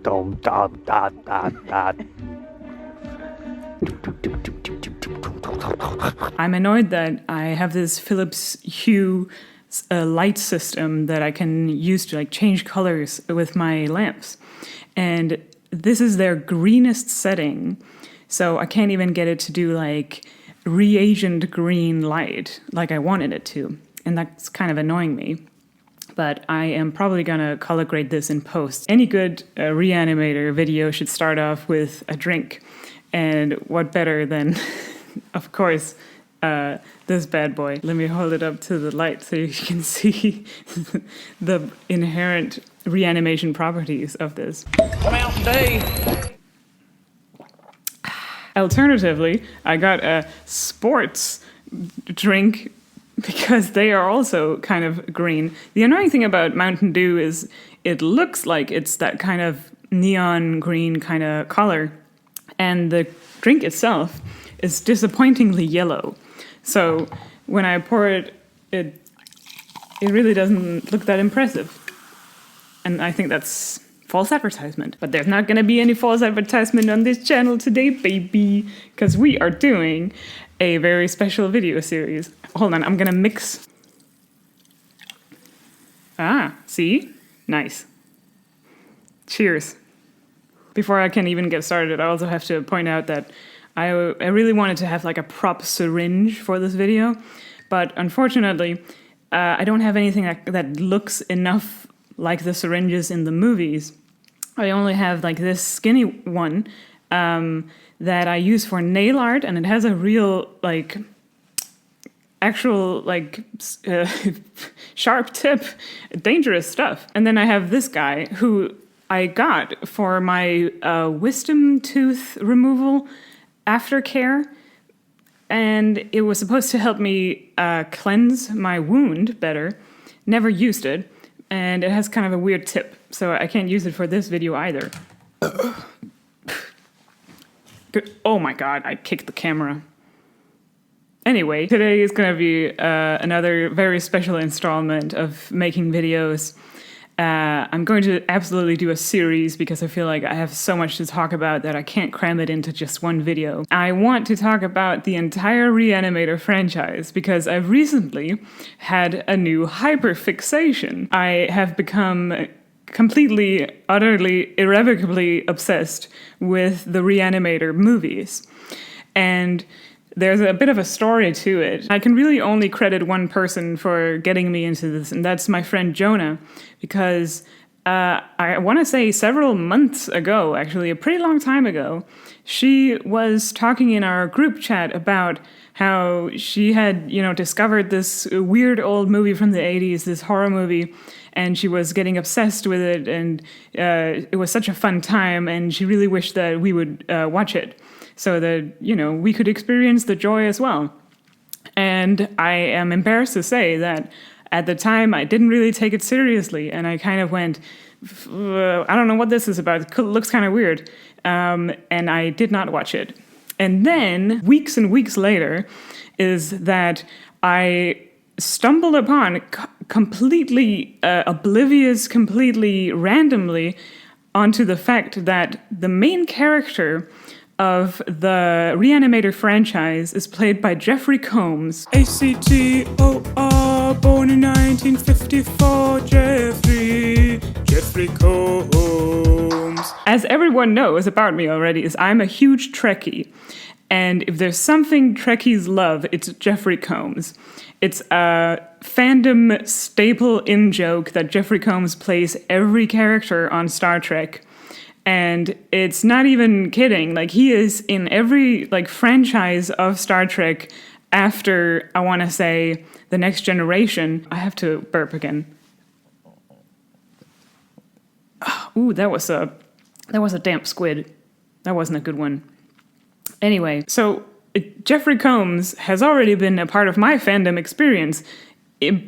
Dum dum da da da. I'm annoyed that I have this Philips Hue light system that I can use to like change colors with my lamps. And this is their greenest setting. So I can't even get it to do like reagent green light like I wanted it to. And that's kind of annoying me. But I am probably gonna color grade this in post. Any good Re-Animator video should start off with a drink. And what better than, of course, this bad boy. Let me hold it up to the light so you can see the inherent reanimation properties of this. Come out today. Alternatively, I got a sports drink because they are also kind of green. The annoying thing about Mountain Dew is it looks like it's that kind of neon green kind of color, and the drink itself is disappointingly yellow. So when I pour it, it really doesn't look that impressive. And I think that's false advertisement. But there's not gonna be any false advertisement on this channel today, baby, because we are doing a very special video series. Hold on, I'm gonna mix. Ah, see? Nice. Cheers. Before I can even get started, I also have to point out that I really wanted to have like a prop syringe for this video, but unfortunately, I don't have anything that looks enough like the syringes in the movies. I only have like this skinny one that I use for nail art, and it has a real like actual like sharp tip, dangerous stuff. And then I have this guy who I got for my wisdom tooth removal aftercare, and it was supposed to help me cleanse my wound better. Never used it, and it has kind of a weird tip, so I can't use it for this video either. Oh my god, I kicked the camera. Anyway, today is going to be another very special installment of making videos. I'm going to absolutely do a series because I feel like I have so much to talk about that I can't cram it into just one video. I want to talk about the entire Re-Animator franchise because I've recently had a new hyperfixation. I have become completely, utterly, irrevocably obsessed with the Re-Animator movies. And there's a bit of a story to it. I can really only credit one person for getting me into this, and that's my friend Jonah, because I want to say several months ago, actually a pretty long time ago, she was talking in our group chat about how she had, discovered this weird old movie from the 80s, this horror movie, and she was getting obsessed with it, and it was such a fun time, and she really wished that we would watch it, so that, we could experience the joy as well. And I am embarrassed to say that at the time, I didn't really take it seriously, and I kind of went, I don't know what this is about, it looks kind of weird, and I did not watch it. And then, weeks and weeks later, is that I stumbled upon, completely oblivious, completely randomly, onto the fact that the main character of the Re-Animator franchise is played by Jeffrey Combs. A-C-T-O-R, born in 1954, Jeffrey Combs. As everyone knows about me already, is I'm a huge Trekkie. And if there's something Trekkies love, it's Jeffrey Combs. It's a fandom staple in-joke that Jeffrey Combs plays every character on Star Trek. And it's not even kidding. Like, he is in every franchise of Star Trek after, I want to say, The Next Generation. I have to burp again. Ooh, that was a damp squid. That wasn't a good one. Anyway, so Jeffrey Combs has already been a part of my fandom experience,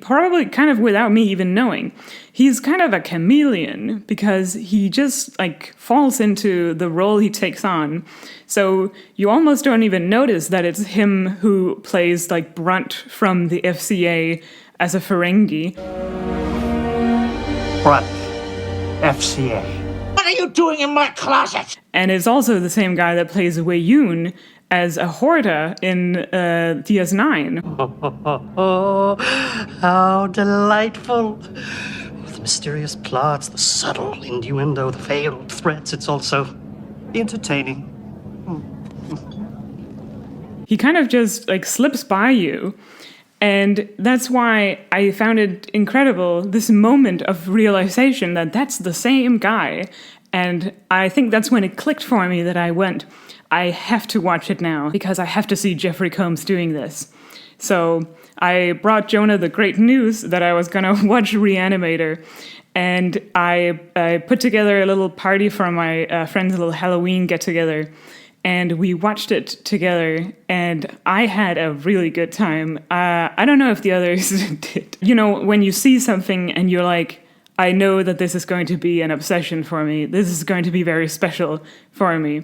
probably kind of without me even knowing. He's kind of a chameleon because he just falls into the role he takes on. So you almost don't even notice that it's him who plays BRUNT from the FCA as a Ferengi. BRUNT, FCA. What are you doing in my closet? And is also the same guy that plays Weyoun as a Horta in DS9. Oh, how delightful. The mysterious plots, the subtle innuendo, the veiled threats. It's also entertaining. He kind of just like slips by you. And that's why I found it incredible, this moment of realization that that's the same guy. And I think that's when it clicked for me that I have to watch it now because I have to see Jeffrey Combs doing this. So I brought Jonah the great news that I was going to watch Re-Animator. And I put together a little party for my friends, a little Halloween get-together. And we watched it together, and I had a really good time. I don't know if the others did. You know, when you see something and you're like, I know that this is going to be an obsession for me. This is going to be very special for me.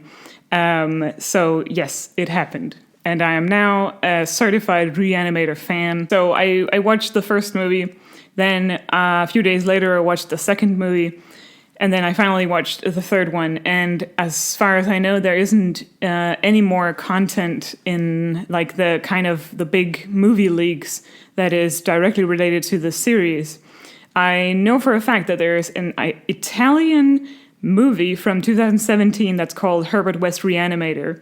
So yes, it happened. And I am now a certified Re-Animator fan. So I watched the first movie. Then a few days later, I watched the second movie. And then I finally watched the third one, and as far as I know, there isn't any more content in like the kind of the big movie leaks that is directly related to the series. I know for a fact that there's an Italian movie from 2017 that's called Herbert West Re-Animator.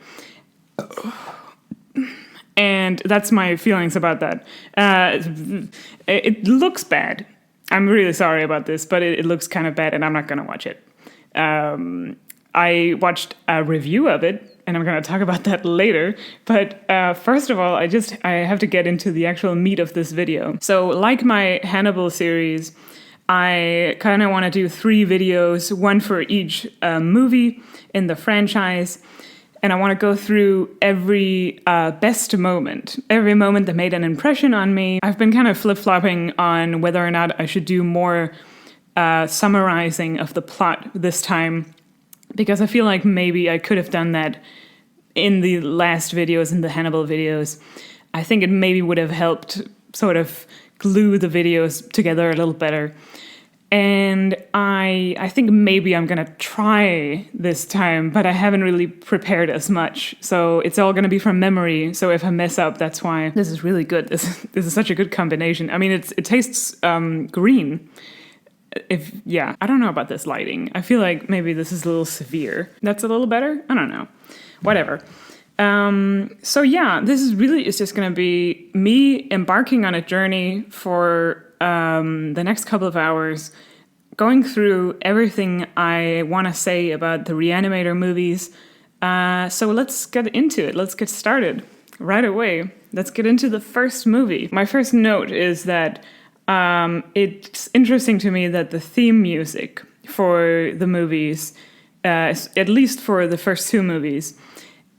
And that's my feelings about that. It looks bad. I'm really sorry about this, but it looks kind of bad, and I'm not going to watch it. I watched a review of it, and I'm going to talk about that later. But first of all, I have to get into the actual meat of this video. So like my Hannibal series, I kind of want to do 3 videos, one for each movie in the franchise. And I want to go through every best moment, every moment that made an impression on me. I've been kind of flip-flopping on whether or not I should do more summarizing of the plot this time, because I feel like maybe I could have done that in the last videos, in the Hannibal videos. I think it maybe would have helped sort of glue the videos together a little better. And I think maybe I'm going to try this time, but I haven't really prepared as much. So it's all going to be from memory. So if I mess up, that's why. This is really good. This is such a good combination. I mean, it tastes green. I don't know about this lighting. I feel like maybe this is a little severe. That's a little better? I don't know. Whatever. So yeah, this is just going to be me embarking on a journey for the next couple of hours, going through everything I want to say about the Re-Animator movies. So let's get into it. Let's get started right away. Let's get into the first movie. My first note is that it's interesting to me that the theme music for the movies, at least for the first 2 movies,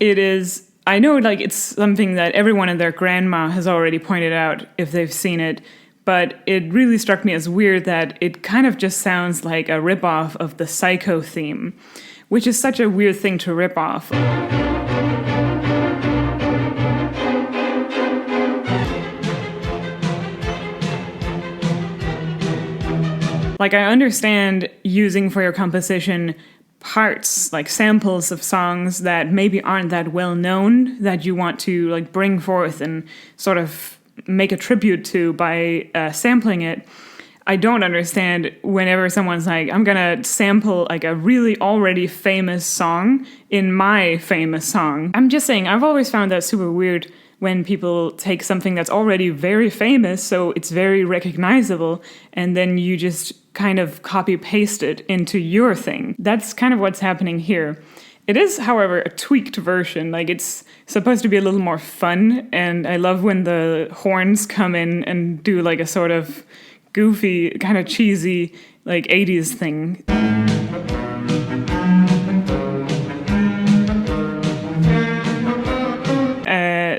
I know like it's something that everyone and their grandma has already pointed out if they've seen it. But it really struck me as weird that it kind of just sounds like a ripoff of the Psycho theme, which is such a weird thing to rip off. Like, I understand using for your composition parts, like samples of songs that maybe aren't that well known, that you want to like bring forth and sort of make a tribute to by sampling it. I don't understand whenever someone's like, I'm gonna sample like a really already famous song in my famous song. I'm just saying, I've always found that super weird when people take something that's already very famous, so it's very recognizable, and then you just kind of copy paste it into your thing. That's kind of what's happening here. It is, however, a tweaked version. Like, it's supposed to be a little more fun, and I love when the horns come in and do like a sort of goofy, kind of cheesy, like 80s thing.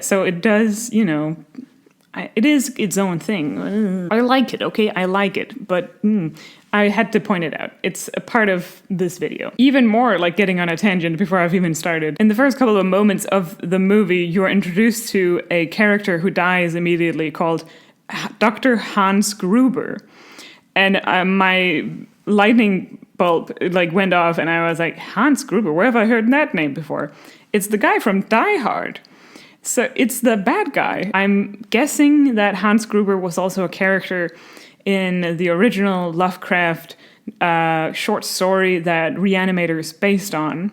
So it does, it is its own thing. I like it, okay? I like it, but I had to point it out. It's a part of this video. Even more like getting on a tangent before I've even started. In the first couple of moments of the movie, you are introduced to a character who dies immediately called Dr. Hans Gruber. And my lightning bulb like went off, and I was like, Hans Gruber, where have I heard that name before? It's the guy from Die Hard. So it's the bad guy. I'm guessing that Hans Gruber was also a character in the original Lovecraft short story that Re-Animator is based on.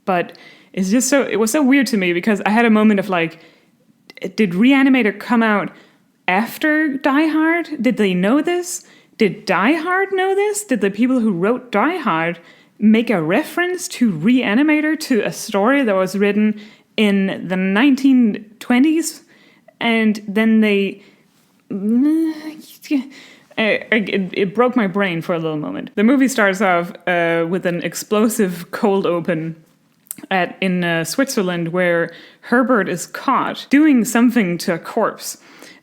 But it's just it was so weird to me because I had a moment of like, did Re-Animator come out after Die Hard? Did they know this? Did Die Hard know this? Did the people who wrote Die Hard make a reference to Re-Animator, to a story that was written in the 1920s? And then they... It broke my brain for a little moment. The movie starts off with an explosive cold open in Switzerland, where Herbert is caught doing something to a corpse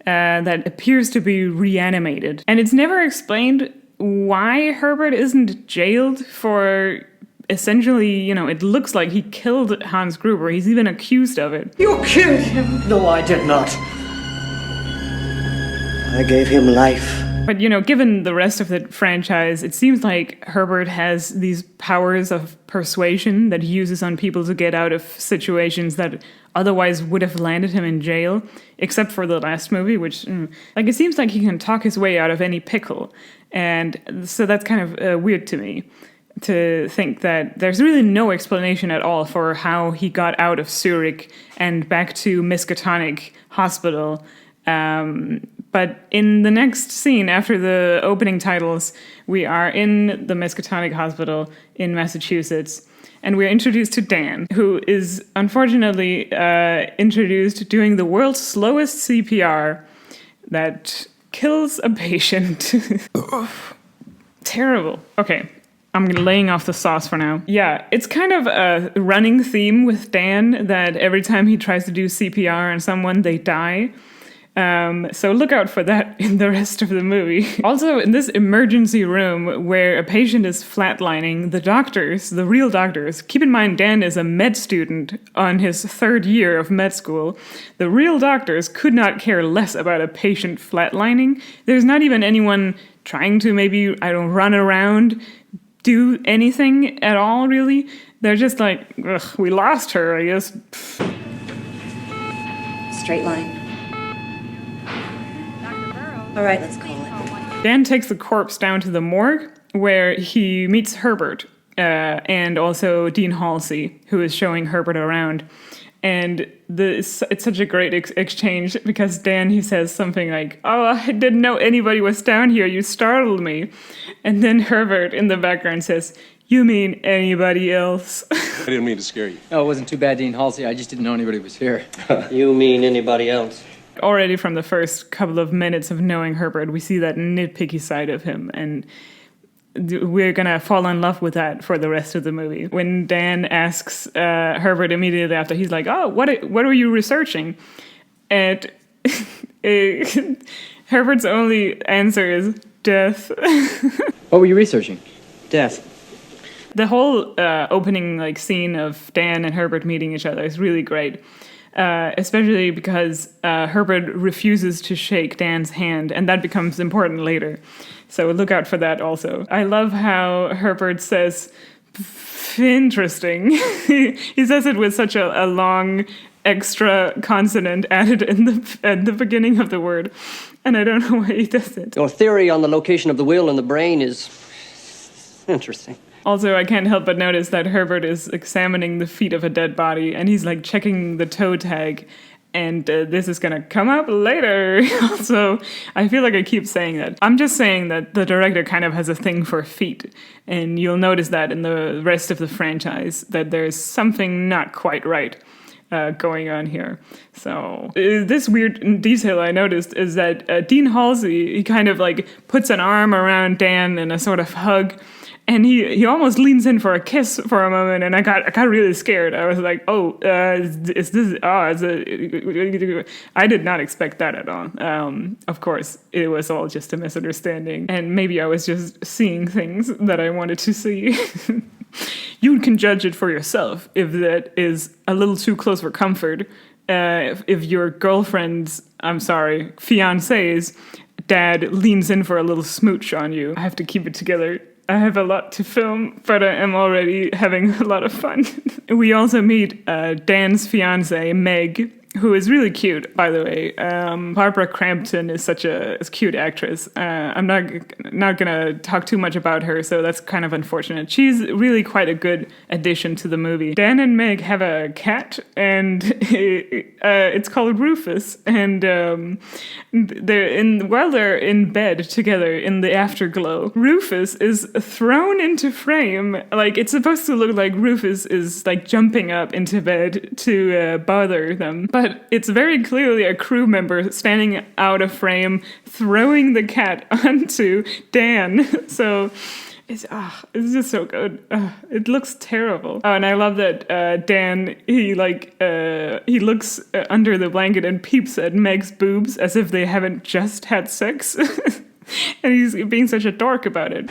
that appears to be reanimated. And it's never explained why Herbert isn't jailed for essentially, it looks like he killed Hans Gruber. He's even accused of it. You killed him! No, I did not. I gave him life. But, given the rest of the franchise, it seems like Herbert has these powers of persuasion that he uses on people to get out of situations that otherwise would have landed him in jail, except for the last movie, which, it seems like he can talk his way out of any pickle. And so that's kind of weird to me, to think that there's really no explanation at all for how he got out of Zurich and back to Miskatonic Hospital. But in the next scene, after the opening titles, we are in the Miskatonic Hospital in Massachusetts, and we're introduced to Dan, who is unfortunately introduced doing the world's slowest CPR that kills a patient. Terrible. Okay, I'm laying off the sauce for now. Yeah, it's kind of a running theme with Dan that every time he tries to do CPR on someone, they die. So look out for that in the rest of the movie. Also, in this emergency room where a patient is flatlining, the real doctors, keep in mind Dan is a med student on his 3rd year of med school. The real doctors could not care less about a patient flatlining. There's not even anyone trying to maybe, run around, do anything at all, really. They're just like, ugh, we lost her, I guess. Straight line. All right, let's call it. Dan takes the corpse down to the morgue, where he meets Herbert and also Dean Halsey, who is showing Herbert around. And it's such a great exchange because Dan, he says something like, "Oh, I didn't know anybody was down here. You startled me." And then Herbert in the background says, "You mean anybody else?" I didn't mean to scare you. Oh, it wasn't too bad, Dean Halsey. I just didn't know anybody was here. You mean anybody else? Already from the first couple of minutes of knowing Herbert, we see that nitpicky side of him, and we're gonna fall in love with that for the rest of the movie. When Dan asks Herbert immediately after, he's like, "Oh, what are you researching?" And Herbert's only answer is death. What were you researching? Death. The whole opening scene of Dan and Herbert meeting each other is really great. Especially because Herbert refuses to shake Dan's hand, and that becomes important later. So look out for that also. I love how Herbert says, interesting. He says it with such a long extra consonant added at the beginning of the word, and I don't know why he does it. Your theory on the location of the will in the brain is interesting. Also, I can't help but notice that Herbert is examining the feet of a dead body, and he's checking the toe tag, and this is gonna come up later. Also, I feel like I keep saying that. I'm just saying that the director kind of has a thing for feet, and you'll notice that in the rest of the franchise, that there's something not quite right going on here. So this weird detail I noticed is that Dean Halsey, he kind of puts an arm around Dan in a sort of hug, and he almost leans in for a kiss for a moment, and I got really scared. I was like, "Oh, is this? Oh, I did not expect that at all." Of course, it was all just a misunderstanding, and maybe I was just seeing things that I wanted to see. You can judge it for yourself if that is a little too close for comfort. If your girlfriend's, fiance's dad leans in for a little smooch on you, I have to keep it together. I have a lot to film, but I am already having a lot of fun. We also meet Dan's fiance, Meg, who is really cute, by the way. Barbara Crampton is such a cute actress. I'm not gonna talk too much about her, so that's kind of unfortunate. She's really quite a good addition to the movie. Dan and Meg have a cat, and it's called Rufus. And while they're in bed together in the afterglow, Rufus is thrown into frame. Like, it's supposed to look like Rufus is like jumping up into bed to bother them. But it's very clearly a crew member standing out of frame, throwing the cat onto Dan. So it's just so good. It looks terrible. Oh, and I love that Dan, he looks under the blanket and peeps at Meg's boobs as if they haven't just had sex. And he's being such a dork about it.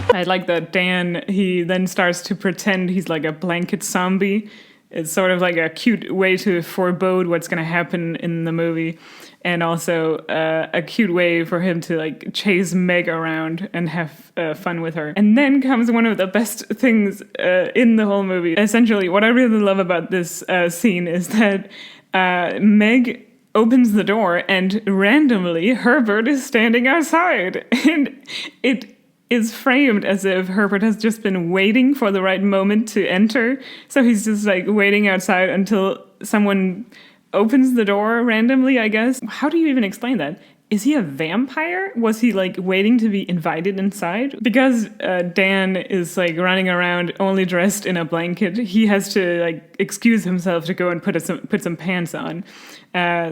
I like that Dan, he then starts to pretend he's like a blanket zombie. It's sort of like a cute way to forebode what's going to happen in the movie. And also a cute way for him to like chase Meg around and have fun with her. And then comes one of the best things in the whole movie. Essentially, what I really love about this scene is that Meg opens the door and randomly Herbert is standing outside. And it is framed as if Herbert has just been waiting for the right moment to enter. So he's just like waiting outside until someone opens the door randomly, I guess. How do you even explain that? Is he a vampire? Was he like waiting to be invited inside? Because Dan is like running around only dressed in a blanket, he has to like excuse himself to go and put some pants on.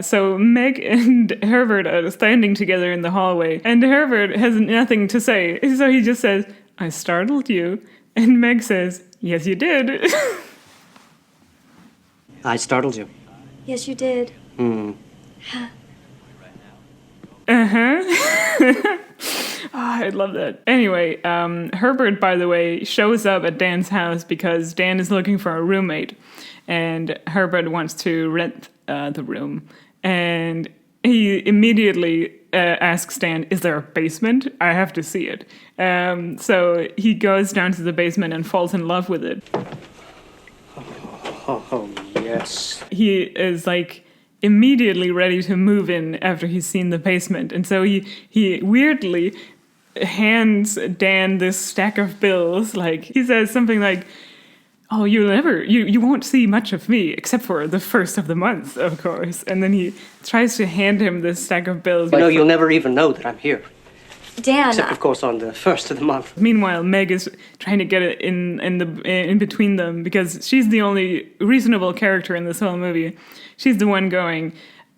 So Meg and Herbert are standing together in the hallway, and Herbert has nothing to say. So he just says, "I startled you." And Meg says, "Yes, you did." I startled you. Yes, you did. I love that. Anyway, Herbert, by the way, shows up at Dan's house because Dan is looking for a roommate, and Herbert wants to rent the room. And he immediately asks Dan, "Is there a basement? I have to see it." So he goes down to the basement and falls in love with it. Oh, yes. He is like immediately ready to move in after he's seen the basement. And so he weirdly hands Dan this stack of bills. Like, he says something like, "Oh, you won't see much of me except for the first of the month, of course." And then he tries to hand him this stack of bills. No, you'll never even know that I'm here. Dan. Except, of course, on the first of the month. Meanwhile, Meg is trying to get it in between them because she's the only reasonable character in this whole movie. She's the one going,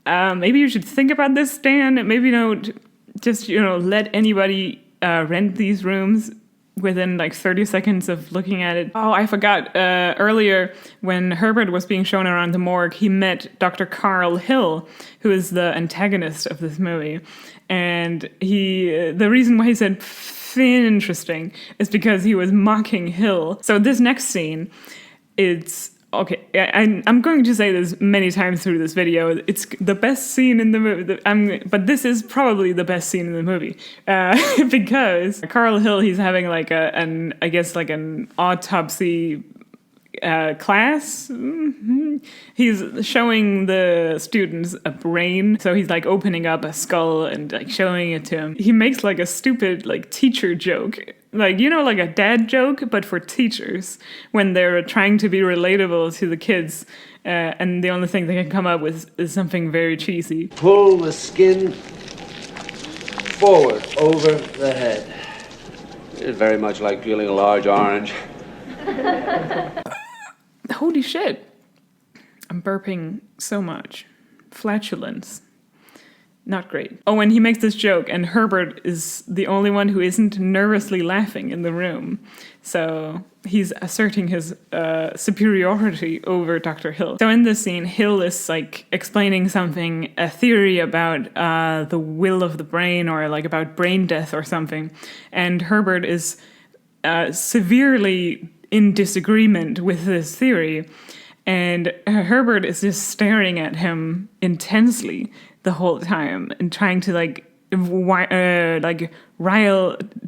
"Maybe you should think about this, Dan. Maybe don't just let anybody rent these rooms." Within like 30 seconds of looking at it. Oh, I forgot. Earlier, when Herbert was being shown around the morgue, he met Dr. Carl Hill, who is the antagonist of this movie. And the reason why he said interesting is because he was mocking Hill. So this next scene, it's okay. I'm going to say this many times through this video. It's the best scene in the movie. But this is probably the best scene in the movie because Carl Hill, he's having like an autopsy class. He's showing the students a brain, so he's like opening up a skull and like showing it to him. He makes like a stupid like teacher joke, like like a dad joke, but for teachers when they're trying to be relatable to the kids, and the only thing they can come up with is something very cheesy. Pull the skin forward over the head. It's very much like peeling a large orange. Holy shit. I'm burping so much. Flatulence. Not great. Oh, and he makes this joke, and Herbert is the only one who isn't nervously laughing in the room. So he's asserting his superiority over Dr. Hill. So in this scene, Hill is like explaining something, a theory about the will of the brain, or like about brain death or something. And Herbert is severely in disagreement with this theory, and Herbert is just staring at him intensely the whole time and trying to like rile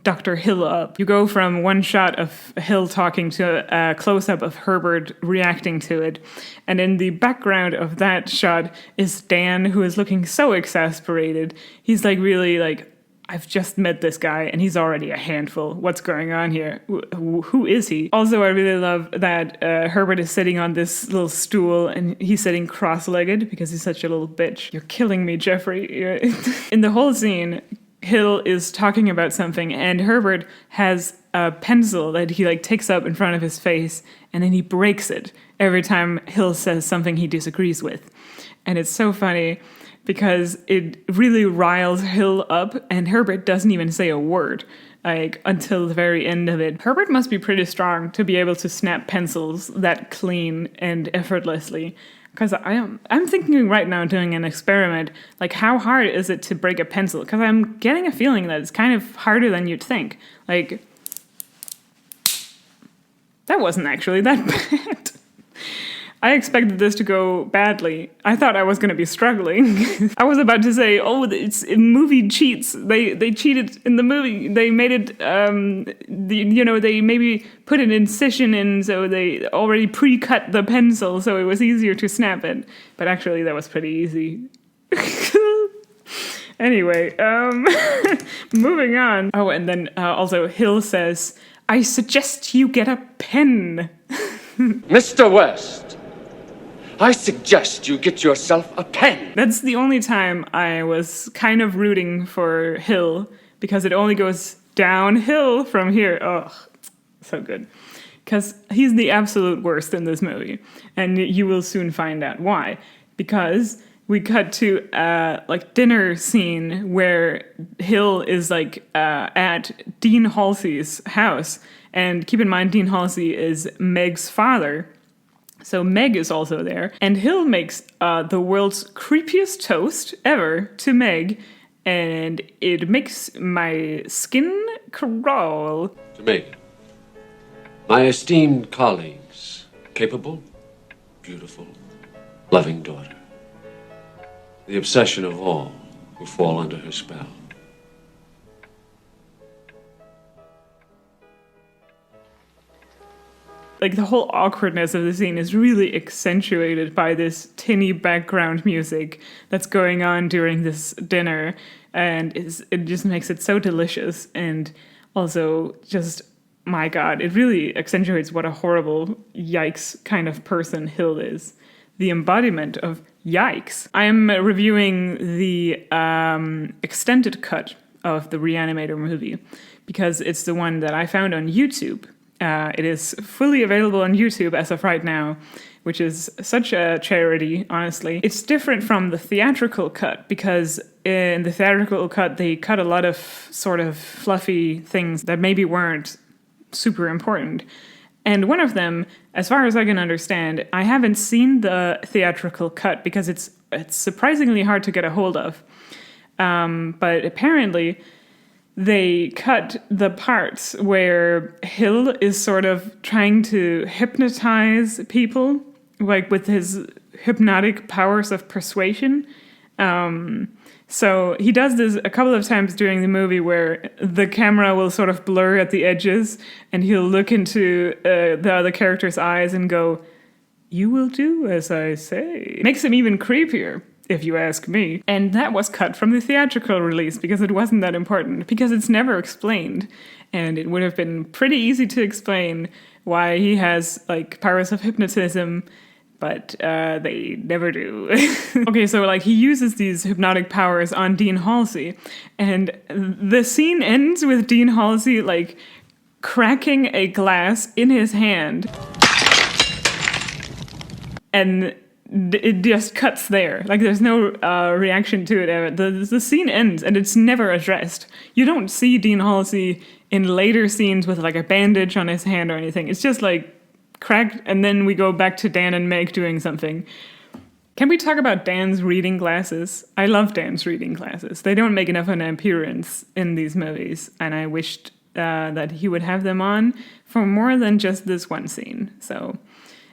Dr. Hill up. You go from one shot of Hill talking to a close-up of Herbert reacting to it, and in the background of that shot is Dan, who is looking so exasperated. He's like really like, I've just met this guy and he's already a handful. What's going on here? Who is he? Also, I really love that Herbert is sitting on this little stool and he's sitting cross-legged because he's such a little bitch. You're killing me, Jeffrey. In the whole scene, Hill is talking about something and Herbert has a pencil that he like takes up in front of his face and then he breaks it every time Hill says something he disagrees with. And it's so funny because it really riles Hill up and Herbert doesn't even say a word, like, until the very end of it. Herbert must be pretty strong to be able to snap pencils that clean and effortlessly. Because I'm thinking right now doing an experiment, like how hard is it to break a pencil? Because I'm getting a feeling that it's kind of harder than you'd think. Like, that wasn't actually that bad. I expected this to go badly. I thought I was going to be struggling. I was about to say, oh, it's movie cheats. They cheated in the movie. They made it, they maybe put an incision in, so they already pre-cut the pencil, so it was easier to snap it. But actually, that was pretty easy. Anyway, moving on. Oh, and then also Hill says, I suggest you get a pen. Mr. West, I suggest you get yourself a pen. That's the only time I was kind of rooting for Hill, because it only goes downhill from here. Oh, so good. Because he's the absolute worst in this movie. And you will soon find out why. Because we cut to a dinner scene where Hill is at Dean Halsey's house. And keep in mind, Dean Halsey is Meg's father. So Meg is also there. And Hill makes the world's creepiest toast ever to Meg. And it makes my skin crawl. To Meg, my esteemed colleagues, capable, beautiful, loving daughter. The obsession of all who fall under her spell. The whole awkwardness of the scene is really accentuated by this tinny background music that's going on during this dinner. And it just makes it so delicious. And also just, my God, it really accentuates what a horrible yikes kind of person Hill is. The embodiment of yikes. I'm reviewing the extended cut of the Re-Animator movie because it's the one that I found on YouTube. It is fully available on YouTube as of right now, which is such a charity, honestly. It's different from the theatrical cut because in the theatrical cut, they cut a lot of sort of fluffy things that maybe weren't super important. And one of them, as far as I can understand, I haven't seen the theatrical cut because it's surprisingly hard to get a hold of. But apparently they cut the parts where Hill is sort of trying to hypnotize people, with his hypnotic powers of persuasion. So he does this a couple of times during the movie where the camera will sort of blur at the edges and he'll look into the other character's eyes and go, "You will do as I say." Makes him even creepier, if you ask me. And that was cut from the theatrical release because it wasn't that important, because it's never explained. And it would have been pretty easy to explain why he has powers of hypnotism, but they never do. Okay, so he uses these hypnotic powers on Dean Halsey, and the scene ends with Dean Halsey cracking a glass in his hand, and it just cuts there. There's no reaction to it. The scene ends, and it's never addressed. You don't see Dean Halsey in later scenes with a bandage on his hand or anything. It's just cracked, and then we go back to Dan and Meg doing something. Can we talk about Dan's reading glasses? I love Dan's reading glasses. They don't make enough of an appearance in these movies, and I wished that he would have them on for more than just this one scene. So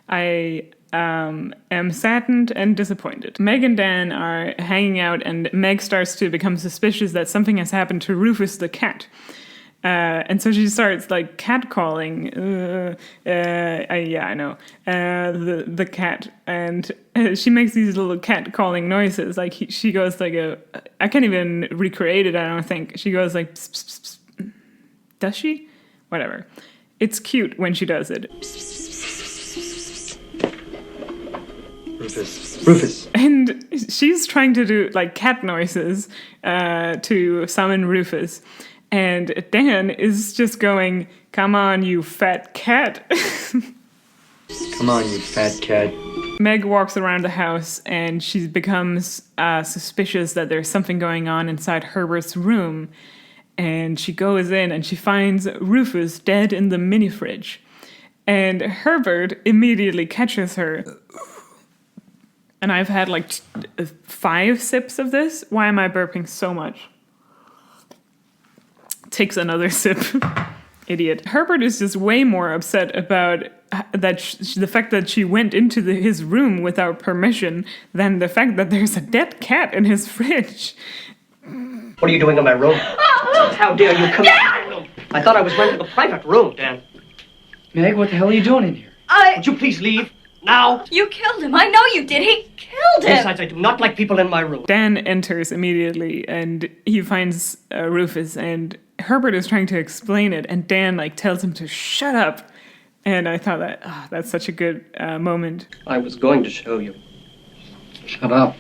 I am saddened and disappointed. Meg and Dan are hanging out, and Meg starts to become suspicious that something has happened to Rufus the cat. And so she starts like catcalling. I know the cat, and she makes these little catcalling noises. Like she goes like I can't even recreate it. I don't think she goes like. Pss, pss, pss, pss. Does she? Whatever. It's cute when she does it. Rufus. And she's trying to do like cat noises to summon Rufus. And Dan is just going, "Come on, you fat cat." Come on, you fat cat. Meg walks around the house and she becomes suspicious that there's something going on inside Herbert's room. And she goes in and she finds Rufus dead in the mini fridge. And Herbert immediately catches her. And I've had like 5 sips of this. Why am I burping so much? Takes another sip. Idiot. Herbert is just way more upset about that the fact that she went into his room without permission than the fact that there's a dead cat in his fridge. What are you doing in my room? How dare you come in my room? I thought I was renting a private room, Dan. Meg, what the hell are you doing in here? Would you please leave? Now? You killed him. I know you did. He killed him. Besides, I do not like people in my room. Dan enters immediately and he finds Rufus, and Herbert is trying to explain it, and Dan like tells him to shut up. And I thought that's such a good moment. I was going to show you. Shut up.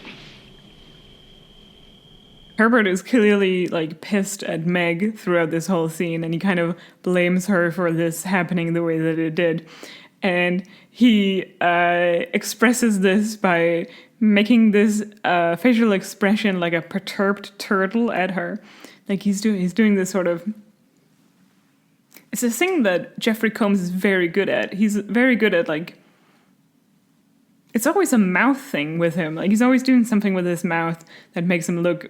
Herbert is clearly like pissed at Meg throughout this whole scene, and he kind of blames her for this happening the way that it did. And he expresses this by making this facial expression like a perturbed turtle at her. Like he's doing this sort of... It's a thing that Jeffrey Combs is very good at. He's very good at like... It's always a mouth thing with him. Like he's always doing something with his mouth that makes him look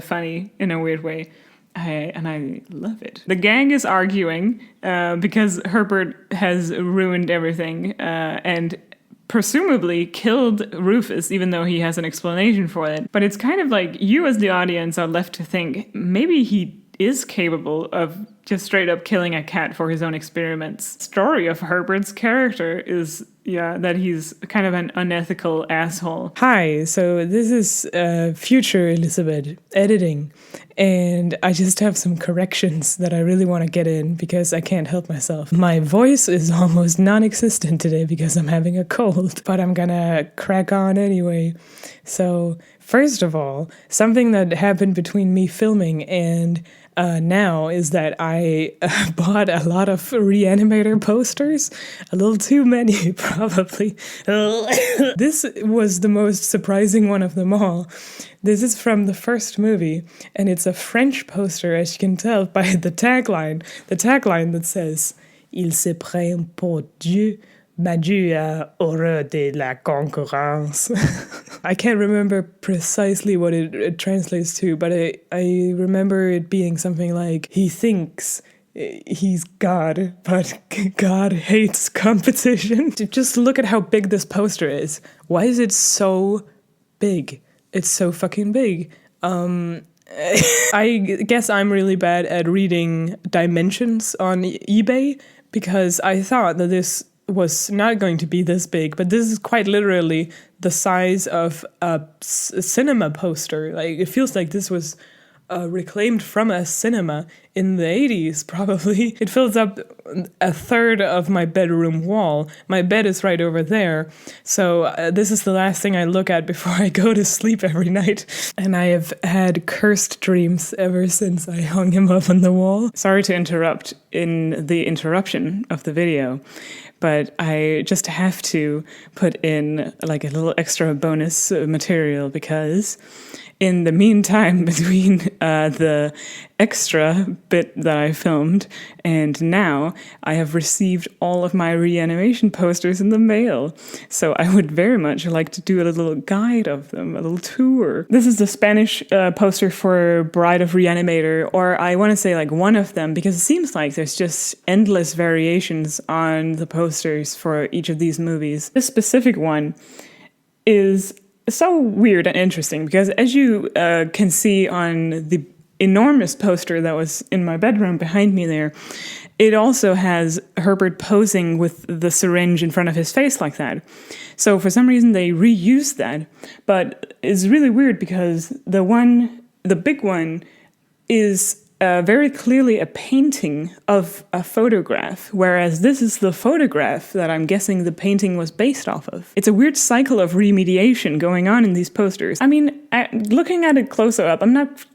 funny in a weird way. And I love it. The gang is arguing because Herbert has ruined everything and presumably killed Rufus, even though he has an explanation for it. But it's kind of like you as the audience are left to think maybe he is capable of just straight up killing a cat for his own experiments. The story of Herbert's character is, that he's kind of an unethical asshole. Hi, so this is future Elizabeth editing, and I just have some corrections that I really want to get in because I can't help myself. My voice is almost non-existent today because I'm having a cold, but I'm gonna crack on anyway. So, first of all, something that happened between me filming and now is that I bought a lot of Re-Animator posters. A little too many, probably. This was the most surprising one of them all. This is from the first movie, and it's a French poster, as you can tell by the tagline. The tagline that says, "Il se prend pour Dieu, mais Dieu a horreur de la concurrence." I can't remember precisely what it translates to, but I remember it being something like, he thinks he's God, but God hates competition. Just look at how big this poster is. Why is it so big? It's so fucking big. I guess I'm really bad at reading dimensions on eBay because I thought that this was not going to be this big, but this is quite literally the size of a cinema poster. Like, it feels like this was reclaimed from a cinema in the 80s, probably. It fills up a third of my bedroom wall. My bed is right over there, so this is the last thing I look at before I go to sleep every night. And I have had cursed dreams ever since I hung him up on the wall. Sorry to interrupt in the interruption of the video, but I just have to put in like a little extra bonus material because in the meantime between the extra bit that I filmed and now, I have received all of my reanimation posters in the mail. So I would very much like to do a little guide of them, a little tour. This is the Spanish poster for Bride of Re-Animator, or I want to say like one of them, because it seems like there's just endless variations on the posters for each of these movies. This specific one is so weird and interesting because, as you can see on the enormous poster that was in my bedroom behind me there, it also has Herbert posing with the syringe in front of his face like that. So for some reason they reused that, but it's really weird because the big one is very clearly a painting of a photograph, whereas this is the photograph that I'm guessing the painting was based off of. It's a weird cycle of remediation going on in these posters. I mean, looking at it closer up, I'm not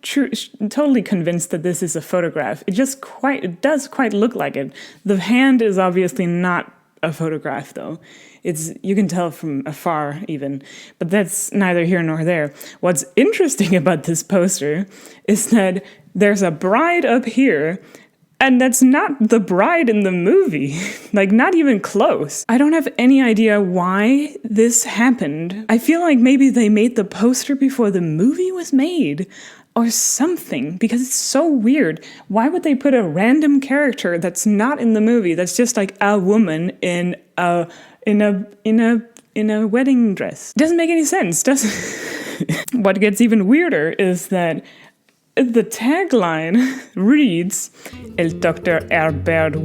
totally convinced that this is a photograph. It does quite look like it. The hand is obviously not a photograph, though. You can tell from afar even, but that's neither here nor there. What's interesting about this poster is that there's a bride up here, and that's not the bride in the movie. Like, not even close. I don't have any idea why this happened. I feel like maybe they made the poster before the movie was made, or something, because it's so weird. Why would they put a random character that's not in the movie, that's just like a woman in a wedding dress? It doesn't make any sense, does it? What gets even weirder is that the tagline reads, El Dr. Erber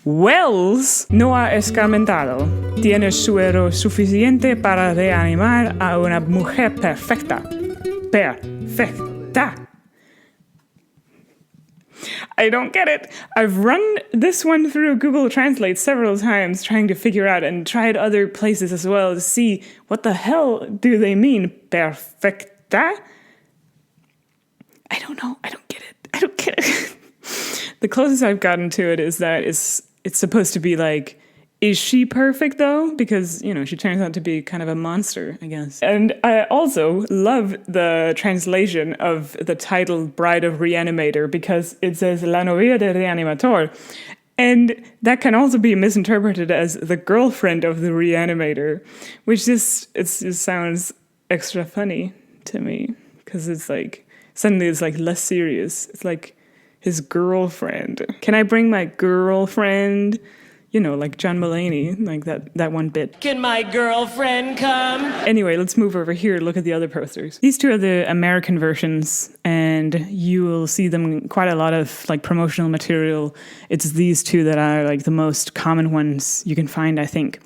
Wells no ha escarmentado. Tiene suero suficiente para reanimar a una mujer perfecta. Perfecta. I don't get it. I've run this one through Google Translate several times trying to figure out, and tried other places as well to see what the hell do they mean. Perfecta? I don't know. I don't get it. The closest I've gotten to it is that it's supposed to be like, is she perfect though? Because, she turns out to be kind of a monster, I guess. And I also love the translation of the title Bride of Re-Animator, because it says La novia de Re-Animator. And that can also be misinterpreted as the girlfriend of the Re-Animator, which just sounds extra funny to me, because it's like, suddenly it's like less serious. It's like his girlfriend. Can I bring my girlfriend? Like John Mulaney, like that one bit. Can my girlfriend come? Anyway, let's move over here and look at the other posters. These two are the American versions, and you will see them quite a lot of like promotional material. It's these two that are like the most common ones you can find, I think.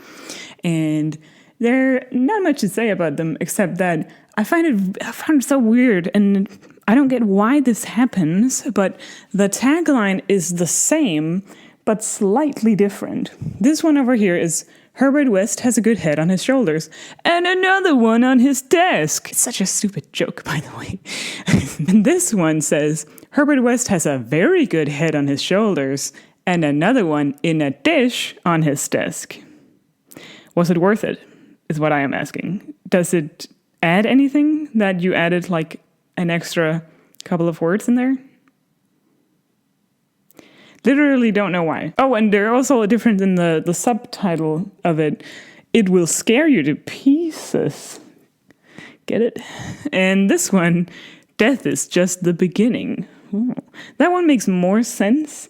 And there's not much to say about them except that I found it so weird, and I don't get why this happens, but the tagline is the same, but slightly different. This one over here is, Herbert West has a good head on his shoulders, and another one on his desk. It's such a stupid joke, by the way. And this one says, Herbert West has a very good head on his shoulders, and another one in a dish on his desk. Was it worth it, is what I am asking. Does it add anything that you added like an extra couple of words in there? Literally don't know why. Oh, and there's also a difference in the subtitle of it. It will scare you to pieces. Get it? And this one, death is just the beginning. Ooh. That one makes more sense.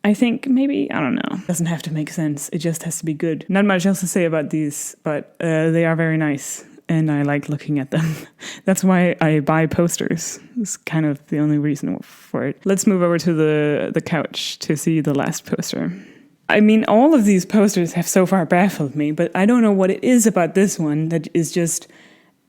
I think maybe, I don't know. It doesn't have to make sense. It just has to be good. Not much else to say about these, but they are very nice. And I like looking at them. That's why I buy posters. It's kind of the only reason for it. Let's move over to the couch to see the last poster. I mean, all of these posters have so far baffled me, but I don't know what it is about this one that is just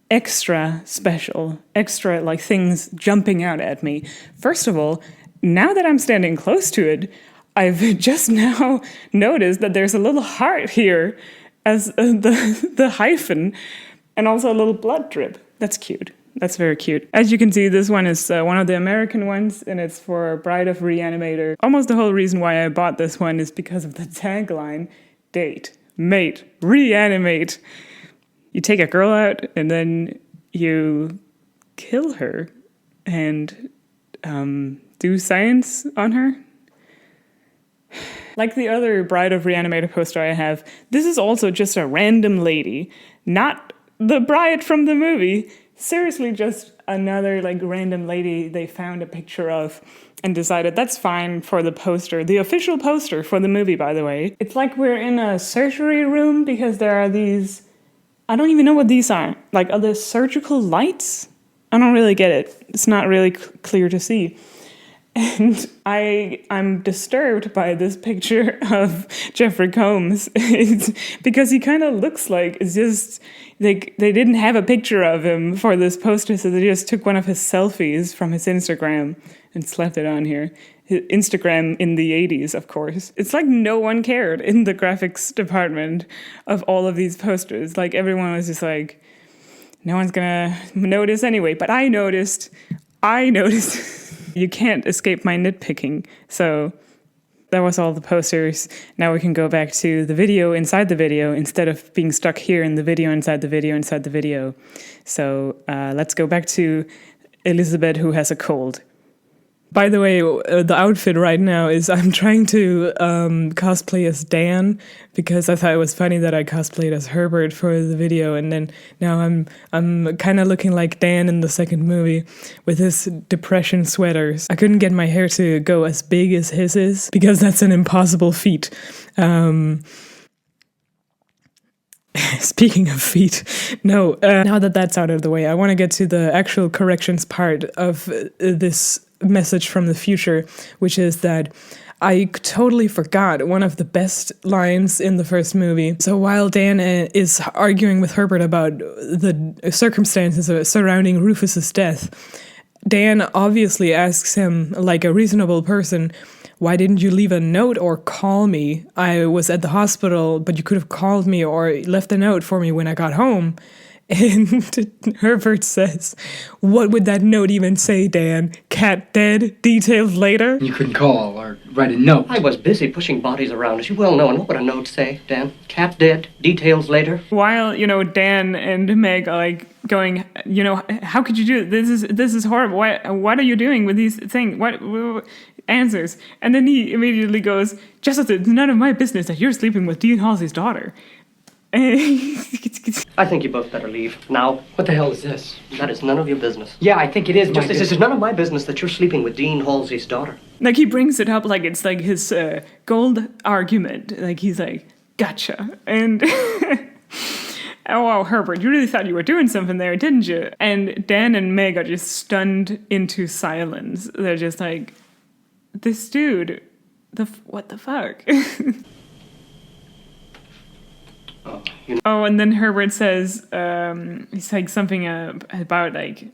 extra special, extra like things jumping out at me. First of all, now that I'm standing close to it, I've just now noticed that there's a little heart here as the hyphen, and also a little blood drip. That's cute. That's very cute. As you can see, this one is one of the American ones, and it's for Bride of Re-Animator. Almost the whole reason why I bought this one is because of the tagline, date, mate, reanimate. You take a girl out, and then you kill her and do science on her. Like the other Bride of Re-Animator poster I have, this is also just a random lady, not the bride from the movie. Seriously, just another like random lady they found a picture of and decided that's fine for the poster. The official poster for the movie, by the way. It's like we're in a surgery room because there are these, I don't even know what these are. Like, are there surgical lights? I don't really get it. It's not really clear to see. And I'm disturbed by this picture of Jeffrey Combs because he kind of looks like, it's just like they didn't have a picture of him for this poster, so they just took one of his selfies from his Instagram and slapped it on here. His Instagram in the 80s, of course. It's like no one cared in the graphics department of all of these posters. Like everyone was just like, no one's gonna notice anyway. But I noticed. You can't escape my nitpicking. So that was all the posters. Now we can go back to the video inside the video instead of being stuck here in the video inside the video inside the video. So let's go back to Elizabeth, who has a cold. By the way, the outfit right now is I'm trying to cosplay as Dan because I thought it was funny that I cosplayed as Herbert for the video, and then now I'm kind of looking like Dan in the second movie with his depression sweaters. I couldn't get my hair to go as big as his is because that's an impossible feat. Speaking of feet, no. Now that that's out of the way, I want to get to the actual corrections part of this message from the future, which is that I totally forgot one of the best lines in the first movie. So while Dan is arguing with Herbert about the circumstances surrounding Rufus's death, Dan obviously asks him, like a reasonable person, why didn't you leave a note or call me? I was at the hospital, but you could have called me or left a note for me when I got home. And Herbert says, what would that note even say, Dan? Cat dead, details later? You couldn't call or write a note. I was busy pushing bodies around, as you well know, and what would a note say, Dan? Cat dead, details later. While, Dan and Meg are like going, how could you do it? This is horrible. What are you doing with these things? What answers? And then he immediately goes, just as it's none of my business that you're sleeping with Dean Halsey's daughter. I think you both better leave now. What the hell is this? That is none of your business. Yeah, I think it is my Just business. this is none of my business that you're sleeping with Dean Halsey's daughter. Like he brings it up like it's like his gold argument. Like he's like, gotcha. And oh wow, Herbert, you really thought you were doing something there, didn't you? And Dan and Meg are just stunned into silence. They're just like, this dude, what the fuck? And then Herbert says, he's like something about like,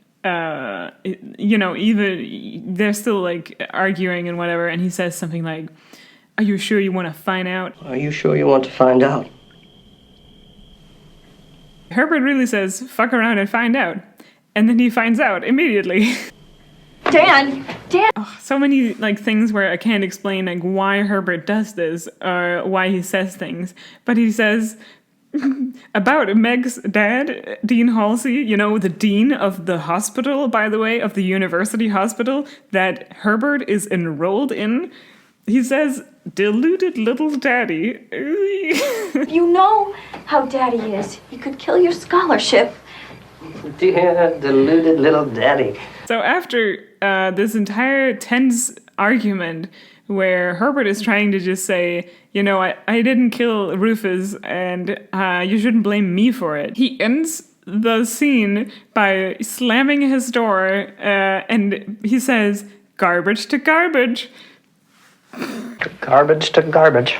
even they're still like arguing and whatever. And he says something like, are you sure you want to find out? Are you sure you want to find out? Herbert really says, fuck around and find out. And then he finds out immediately. Dan! Oh, so many like things where I can't explain like why Herbert does this or why he says things. But he says about Meg's dad, Dean Halsey, the dean of the hospital, by the way, of the university hospital that Herbert is enrolled in. He says, deluded little daddy. You know how Daddy is. He could kill your scholarship. Dear deluded little daddy. So after this entire tense argument where Herbert is trying to just say, I didn't kill Rufus and you shouldn't blame me for it, he ends the scene by slamming his door and he says, garbage to garbage. Garbage to garbage.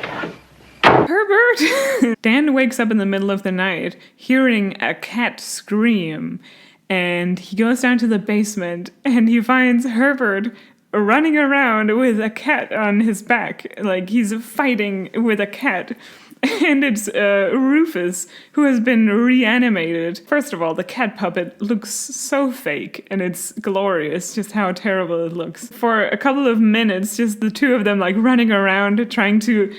Herbert! Dan wakes up in the middle of the night hearing a cat scream. And he goes down to the basement and he finds Herbert running around with a cat on his back. Like he's fighting with a cat. And it's Rufus, who has been reanimated. First of all, the cat puppet looks so fake and it's glorious just how terrible it looks. For a couple of minutes, just the two of them like running around trying to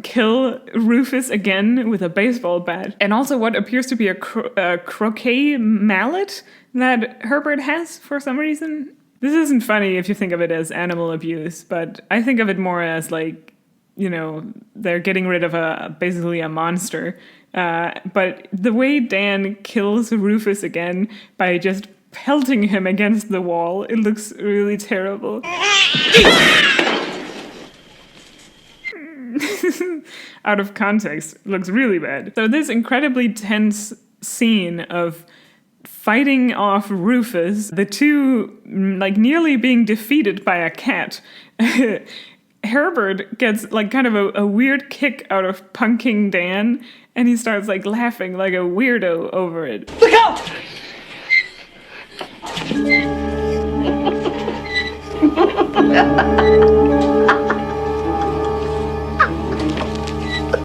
kill Rufus again with a baseball bat. And also what appears to be a croquet mallet that Herbert has for some reason. This isn't funny if you think of it as animal abuse, but I think of it more as like, you know, they're getting rid of basically a monster. But the way Dan kills Rufus again by just pelting him against the wall, it looks really terrible. Out of context, it looks really bad. So this incredibly tense scene of fighting off Rufus, the two like nearly being defeated by a cat. Herbert gets like kind of a weird kick out of punking Dan, and he starts like laughing like a weirdo over it. Look out!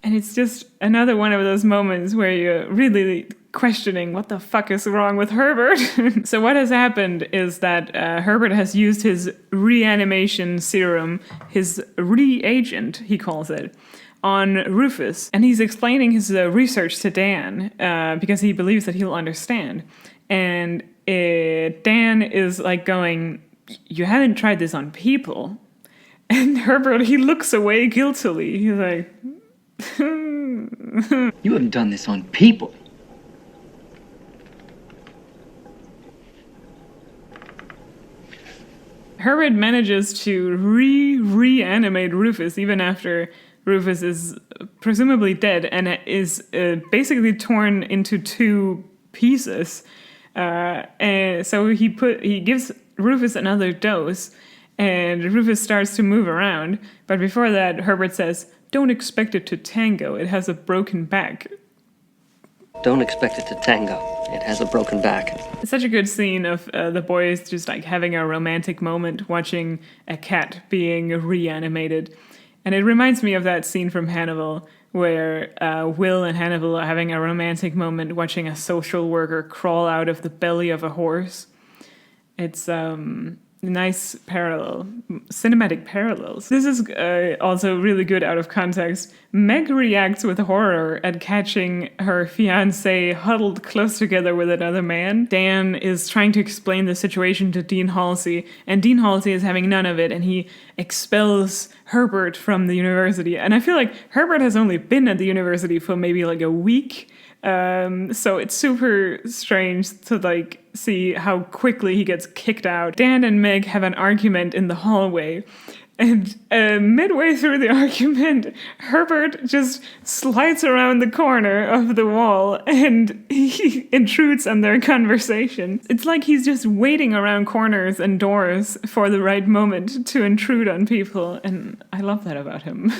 And it's just another one of those moments where you're really questioning what the fuck is wrong with Herbert. So what has happened is that Herbert has used his reanimation serum, his reagent, he calls it, on Rufus. And he's explaining his research to Dan because he believes that he'll understand. And Dan is like going, "You haven't tried this on people." And Herbert, he looks away guiltily. He's like, You haven't done this on people. Herbert manages to reanimate Rufus even after Rufus is presumably dead and is basically torn into two pieces. And so he gives Rufus another dose, and Rufus starts to move around. But before that, Herbert says, "Don't expect it to tango. It has a broken back." Don't expect it to tango. It has a broken back. It's such a good scene of the boys just like having a romantic moment watching a cat being reanimated. And it reminds me of that scene from Hannibal where Will and Hannibal are having a romantic moment watching a social worker crawl out of the belly of a horse. It's nice parallel, cinematic parallels. This is also really good out of context. Meg reacts with horror at catching her fiancé huddled close together with another man. Dan is trying to explain the situation to Dean Halsey, and Dean Halsey is having none of it, and he expels Herbert from the university. And I feel like Herbert has only been at the university for maybe like a week. So it's super strange to like see how quickly he gets kicked out. Dan and Meg have an argument in the hallway, and midway through the argument, Herbert just slides around the corner of the wall and he intrudes on their conversation. It's like he's just waiting around corners and doors for the right moment to intrude on people, and I love that about him.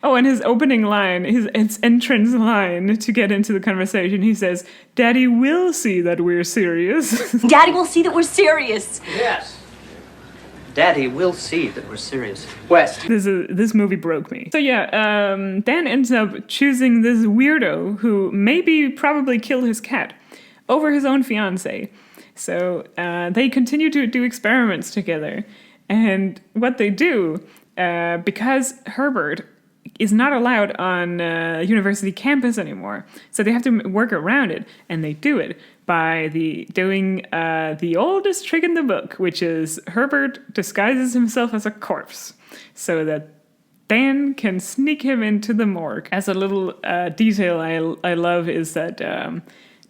Oh, and his opening line, his entrance line to get into the conversation, he says, "Daddy will see that we're serious." Daddy will see that we're serious. Yes. Daddy will see that we're serious. West. This movie broke me. So yeah, Dan ends up choosing this weirdo who probably killed his cat over his own fiancé. So they continue to do experiments together. And what they do, because Herbert is not allowed on university campus anymore, so they have to work around it, and they do it by doing the oldest trick in the book, which is Herbert disguises himself as a corpse so that Dan can sneak him into the morgue. As a little detail I love is that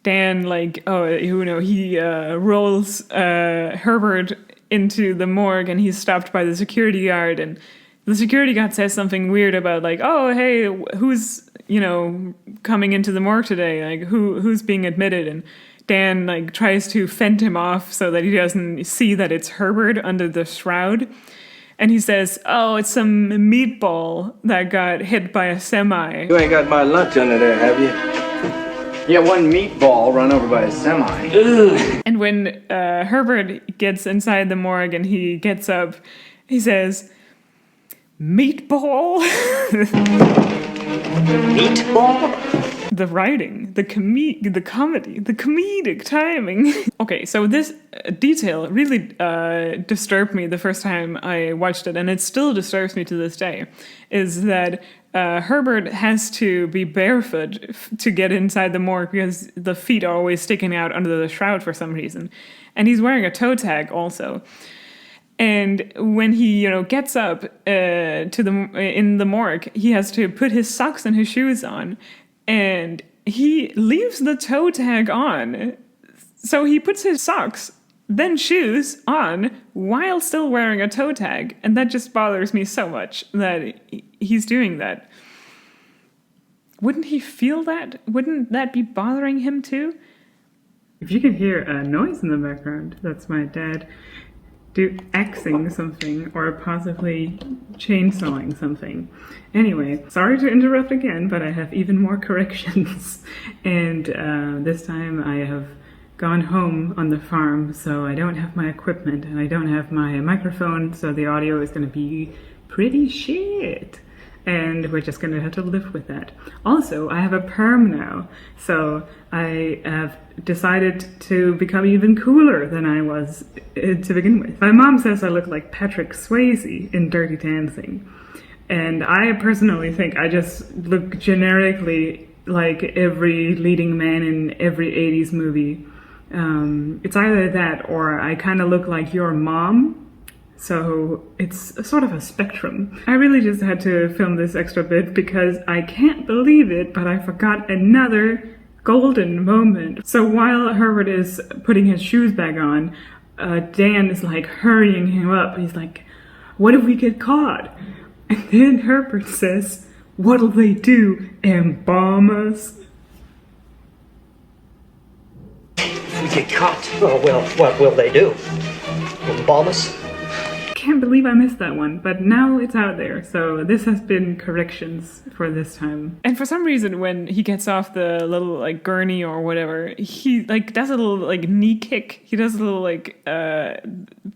Dan, he rolls Herbert into the morgue, and he's stopped by the security guard, and the security guard says something weird about like, "Oh, hey, who's, coming into the morgue today? Like, who's being admitted?" And Dan like tries to fend him off so that he doesn't see that it's Herbert under the shroud. And he says, "Oh, it's some meatball that got hit by a semi." You ain't got my lunch under there, have you? Yeah, one meatball run over by a semi. Ugh. And when Herbert gets inside the morgue and he gets up, he says, "Meatball?" Meatball? The writing, the comedy, the comedic timing. Okay, so this detail really disturbed me the first time I watched it, and it still disturbs me to this day, is that Herbert has to be barefoot to get inside the morgue because the feet are always sticking out under the shroud for some reason. And he's wearing a toe tag also. And when he, gets up in the morgue, he has to put his socks and his shoes on, and he leaves the toe tag on. So he puts his socks, then shoes on while still wearing a toe tag, and that just bothers me so much that he's doing that. Wouldn't he feel that? Wouldn't that be bothering him too? If you can hear a noise in the background, that's my dad axing something or possibly chainsawing something. Anyway, sorry to interrupt again, but I have even more corrections. And this time I have gone home on the farm, so I don't have my equipment and I don't have my microphone, so the audio is going to be pretty shit. And we're just going to have to live with that. Also, I have a perm now, so I have decided to become even cooler than I was to begin with. My mom says I look like Patrick Swayze in Dirty Dancing. And I personally think I just look generically like every leading man in every 80s movie. It's either that or I kind of look like your mom. So it's sort of a spectrum. I really just had to film this extra bit because I can't believe it, but I forgot another golden moment. So while Herbert is putting his shoes back on, Dan is like hurrying him up. He's like, what if we get caught? And then Herbert says, what'll they do, embalm us? We get caught. Oh, well, what will they do? Embalm us? Can't believe I missed that one, but now it's out there, so this has been corrections for this time. And for some reason, when he gets off the little gurney or whatever, he does a little knee kick. He does a little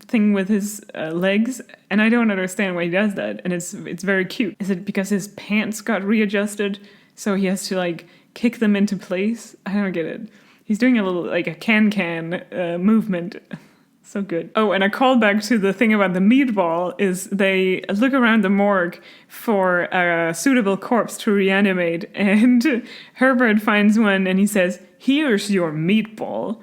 thing with his legs, and I don't understand why he does that. And it's very cute. Is it because his pants got readjusted, so he has to kick them into place? I don't get it. He's doing a little a can movement. So good. Oh, and a callback to the thing about the meatball is they look around the morgue for a suitable corpse to reanimate, and Herbert finds one and he says, here's your meatball.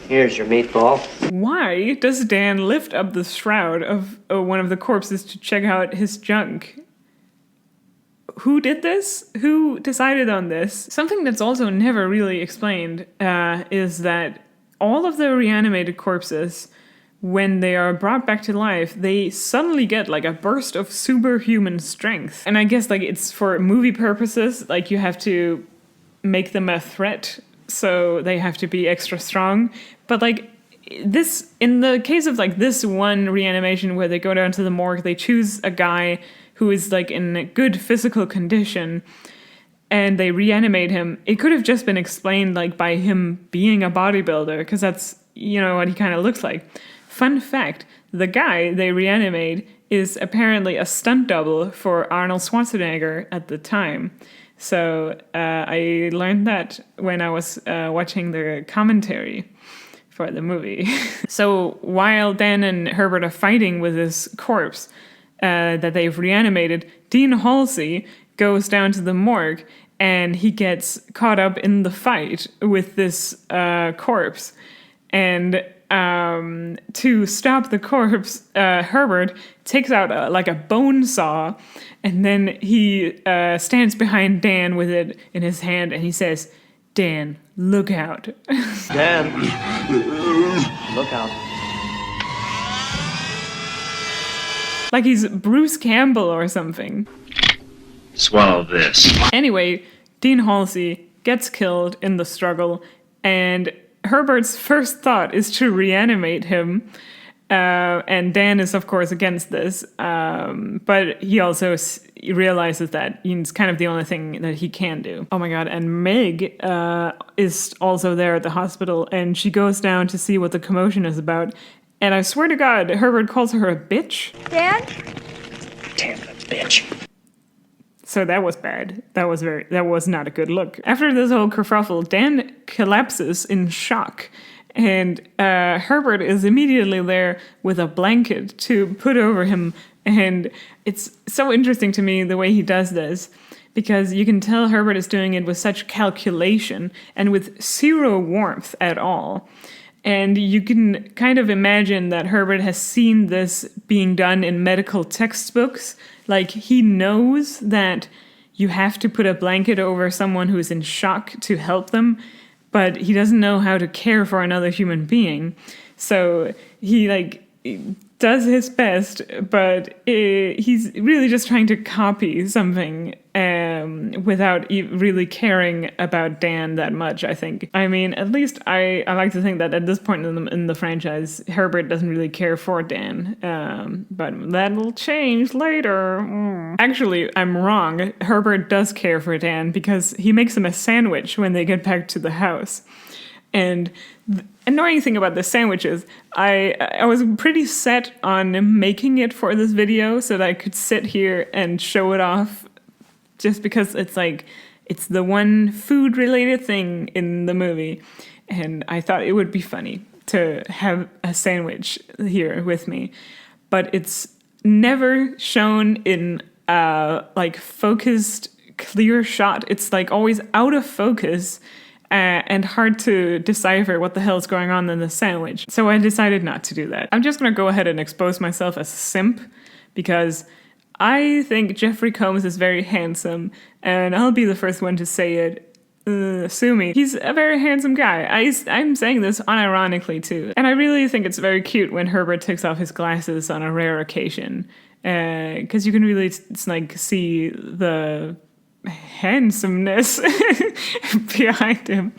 Here's your meatball. Why does Dan lift up the shroud of one of the corpses to check out his junk? Who did this? Who decided on this? Something that's also never really explained is that all of the reanimated corpses, when they are brought back to life, they suddenly get a burst of superhuman strength. And I guess it's for movie purposes, you have to make them a threat, so they have to be extra strong. But this, in the case of this one reanimation where they go down to the morgue, they choose a guy who is in a good physical condition, and they reanimate him. It could have just been explained by him being a bodybuilder, because that's what he kind of looks like. Fun fact, the guy they reanimate is apparently a stunt double for Arnold Schwarzenegger at the time. So I learned that when I was watching the commentary for the movie. So while Dan and Herbert are fighting with this corpse that they've reanimated, Dean Halsey goes down to the morgue and he gets caught up in the fight with this corpse. And to stop the corpse, Herbert takes out a bone saw, and then he stands behind Dan with it in his hand and he says, Dan, look out. Dan, look out. Like he's Bruce Campbell or something. Swallow this. Anyway, Dean Halsey gets killed in the struggle, and Herbert's first thought is to reanimate him. And Dan is, of course, against this. But he also realizes that it's kind of the only thing that he can do. Oh my god, and Meg is also there at the hospital, and she goes down to see what the commotion is about. And I swear to God, Herbert calls her a bitch. Dad? Damn the bitch. So that was bad. That was not a good look. After this whole kerfuffle, Dan collapses in shock. And Herbert is immediately there with a blanket to put over him. And it's so interesting to me the way he does this, because you can tell Herbert is doing it with such calculation and with zero warmth at all. And you can kind of imagine that Herbert has seen this being done in medical textbooks. Like, he knows that you have to put a blanket over someone who is in shock to help them, but he doesn't know how to care for another human being. So he does his best, but he's really just trying to copy something without really caring about Dan that much, I think. I mean, at least I like to think that at this point in the franchise, Herbert doesn't really care for Dan, but that'll change later. Actually, I'm wrong. Herbert does care for Dan because he makes him a sandwich when they get back to the house. And the annoying thing about the sandwiches, I was pretty set on making it for this video so that I could sit here and show it off, just because it's the one food-related thing in the movie. And I thought it would be funny to have a sandwich here with me. But it's never shown in focused, clear shot. It's always out of focus. And hard to decipher what the hell is going on in the sandwich. So I decided not to do that. I'm just going to go ahead and expose myself as a simp, because I think Jeffrey Combs is very handsome, and I'll be the first one to say it. Sue me. He's a very handsome guy. I'm saying this unironically, too. And I really think it's very cute when Herbert takes off his glasses on a rare occasion, because you can really see the handsomeness behind him.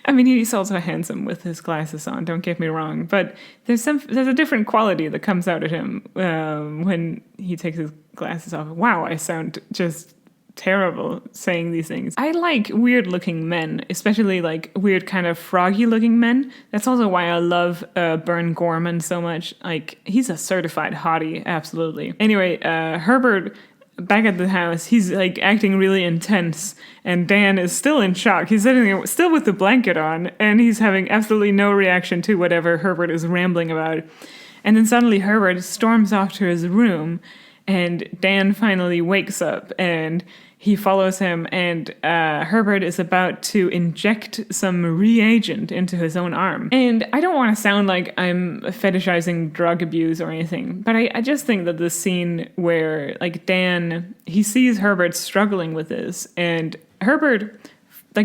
I mean, he's also handsome with his glasses on, don't get me wrong, but there's a different quality that comes out at him when he takes his glasses off. Wow, I sound just terrible saying these things. I like weird looking men, especially weird kind of froggy looking men. That's also why I love Bern Gorman so much. He's a certified hottie, absolutely. Anyway, Herbert, back at the house, he's acting really intense, and Dan is still in shock. He's sitting there still with the blanket on, and he's having absolutely no reaction to whatever Herbert is rambling about. And then suddenly Herbert storms off to his room, and Dan finally wakes up, and he follows him, and Herbert is about to inject some reagent into his own arm. And I don't want to sound like I'm fetishizing drug abuse or anything, but I just think that the scene where, Dan, he sees Herbert struggling with this, and Herbert,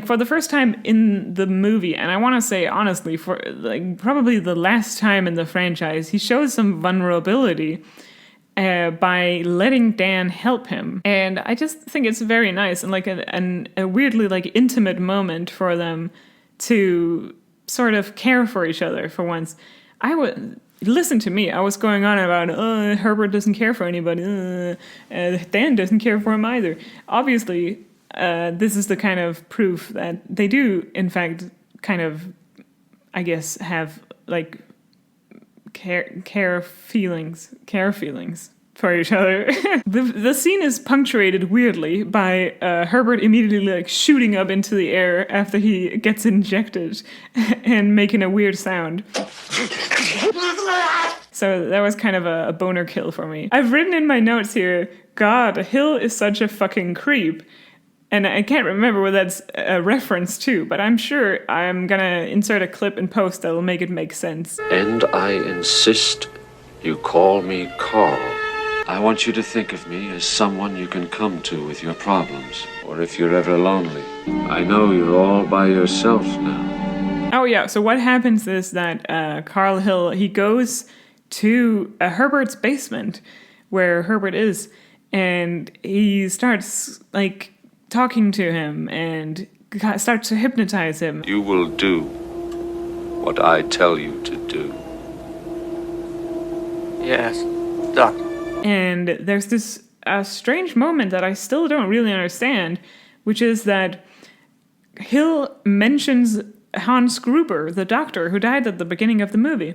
for the first time in the movie, and I want to say honestly, for probably the last time in the franchise, he shows some vulnerability by letting Dan help him. And I just think it's very nice and a weirdly intimate moment for them to sort of care for each other for once. Listen to me. I was going on about, Herbert doesn't care for anybody. Dan doesn't care for him either. Obviously, this is the kind of proof that they do, in fact, kind of, I guess, have care feelings for each other. The scene is punctuated weirdly by Herbert immediately shooting up into the air after he gets injected and making a weird sound. So that was kind of a boner kill for me. I've written in my notes here, God, Hill is such a fucking creep. And I can't remember what that's a reference to, but I'm sure I'm gonna insert a clip in post that'll make it make sense. And I insist you call me Carl. I want you to think of me as someone you can come to with your problems, or if you're ever lonely. I know you're all by yourself now. Oh yeah, so what happens is that Carl Hill, he goes to Herbert's basement, where Herbert is, and he starts talking to him and starts to hypnotize him. You will do what I tell you to do. Yes, Doctor. And there's this strange moment that I still don't really understand, which is that Hill mentions Hans Gruber, the doctor who died at the beginning of the movie.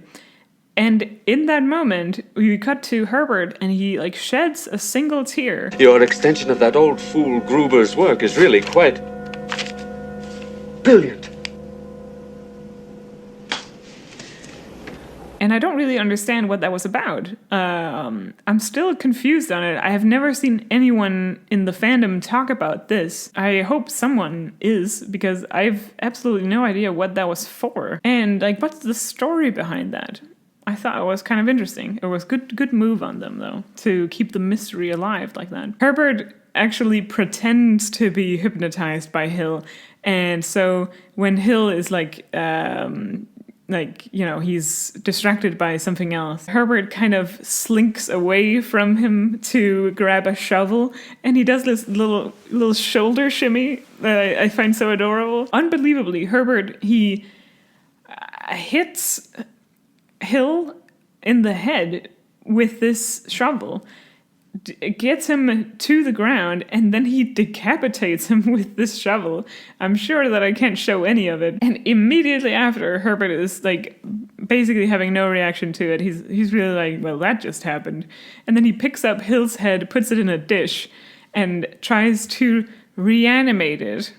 And in that moment, we cut to Herbert, and he like sheds a single tear. Your extension of that old fool Gruber's work is really quite brilliant. And I don't really understand what that was about. I'm still confused on it. I have never seen anyone in the fandom talk about this. I hope someone is, because I've absolutely no idea what that was for. And like, what's the story behind that? I thought it was kind of interesting. It was good move on them, though, to keep the mystery alive like that. Herbert actually pretends to be hypnotized by Hill. And so when Hill is like, he's distracted by something else, Herbert kind of slinks away from him to grab a shovel, and he does this little shoulder shimmy that I find so adorable. Unbelievably, Herbert, he hits Hill in the head with this shovel, gets him to the ground, and then he decapitates him with this shovel. I'm sure that I can't show any of it. And immediately after, Herbert is like basically having no reaction to it. He's really like, well, that just happened. And then he picks up Hill's head, puts it in a dish, and tries to reanimate it.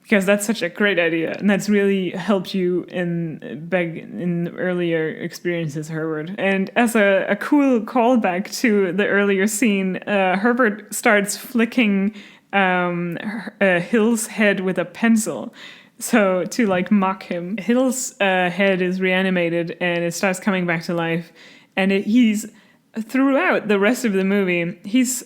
Because that's such a great idea, and that's really helped you in earlier experiences, Herbert. And as a cool callback to the earlier scene, Herbert starts flicking Hill's head with a pencil, so to like mock him. Hill's head is reanimated, and it starts coming back to life, and he's throughout the rest of the movie, he's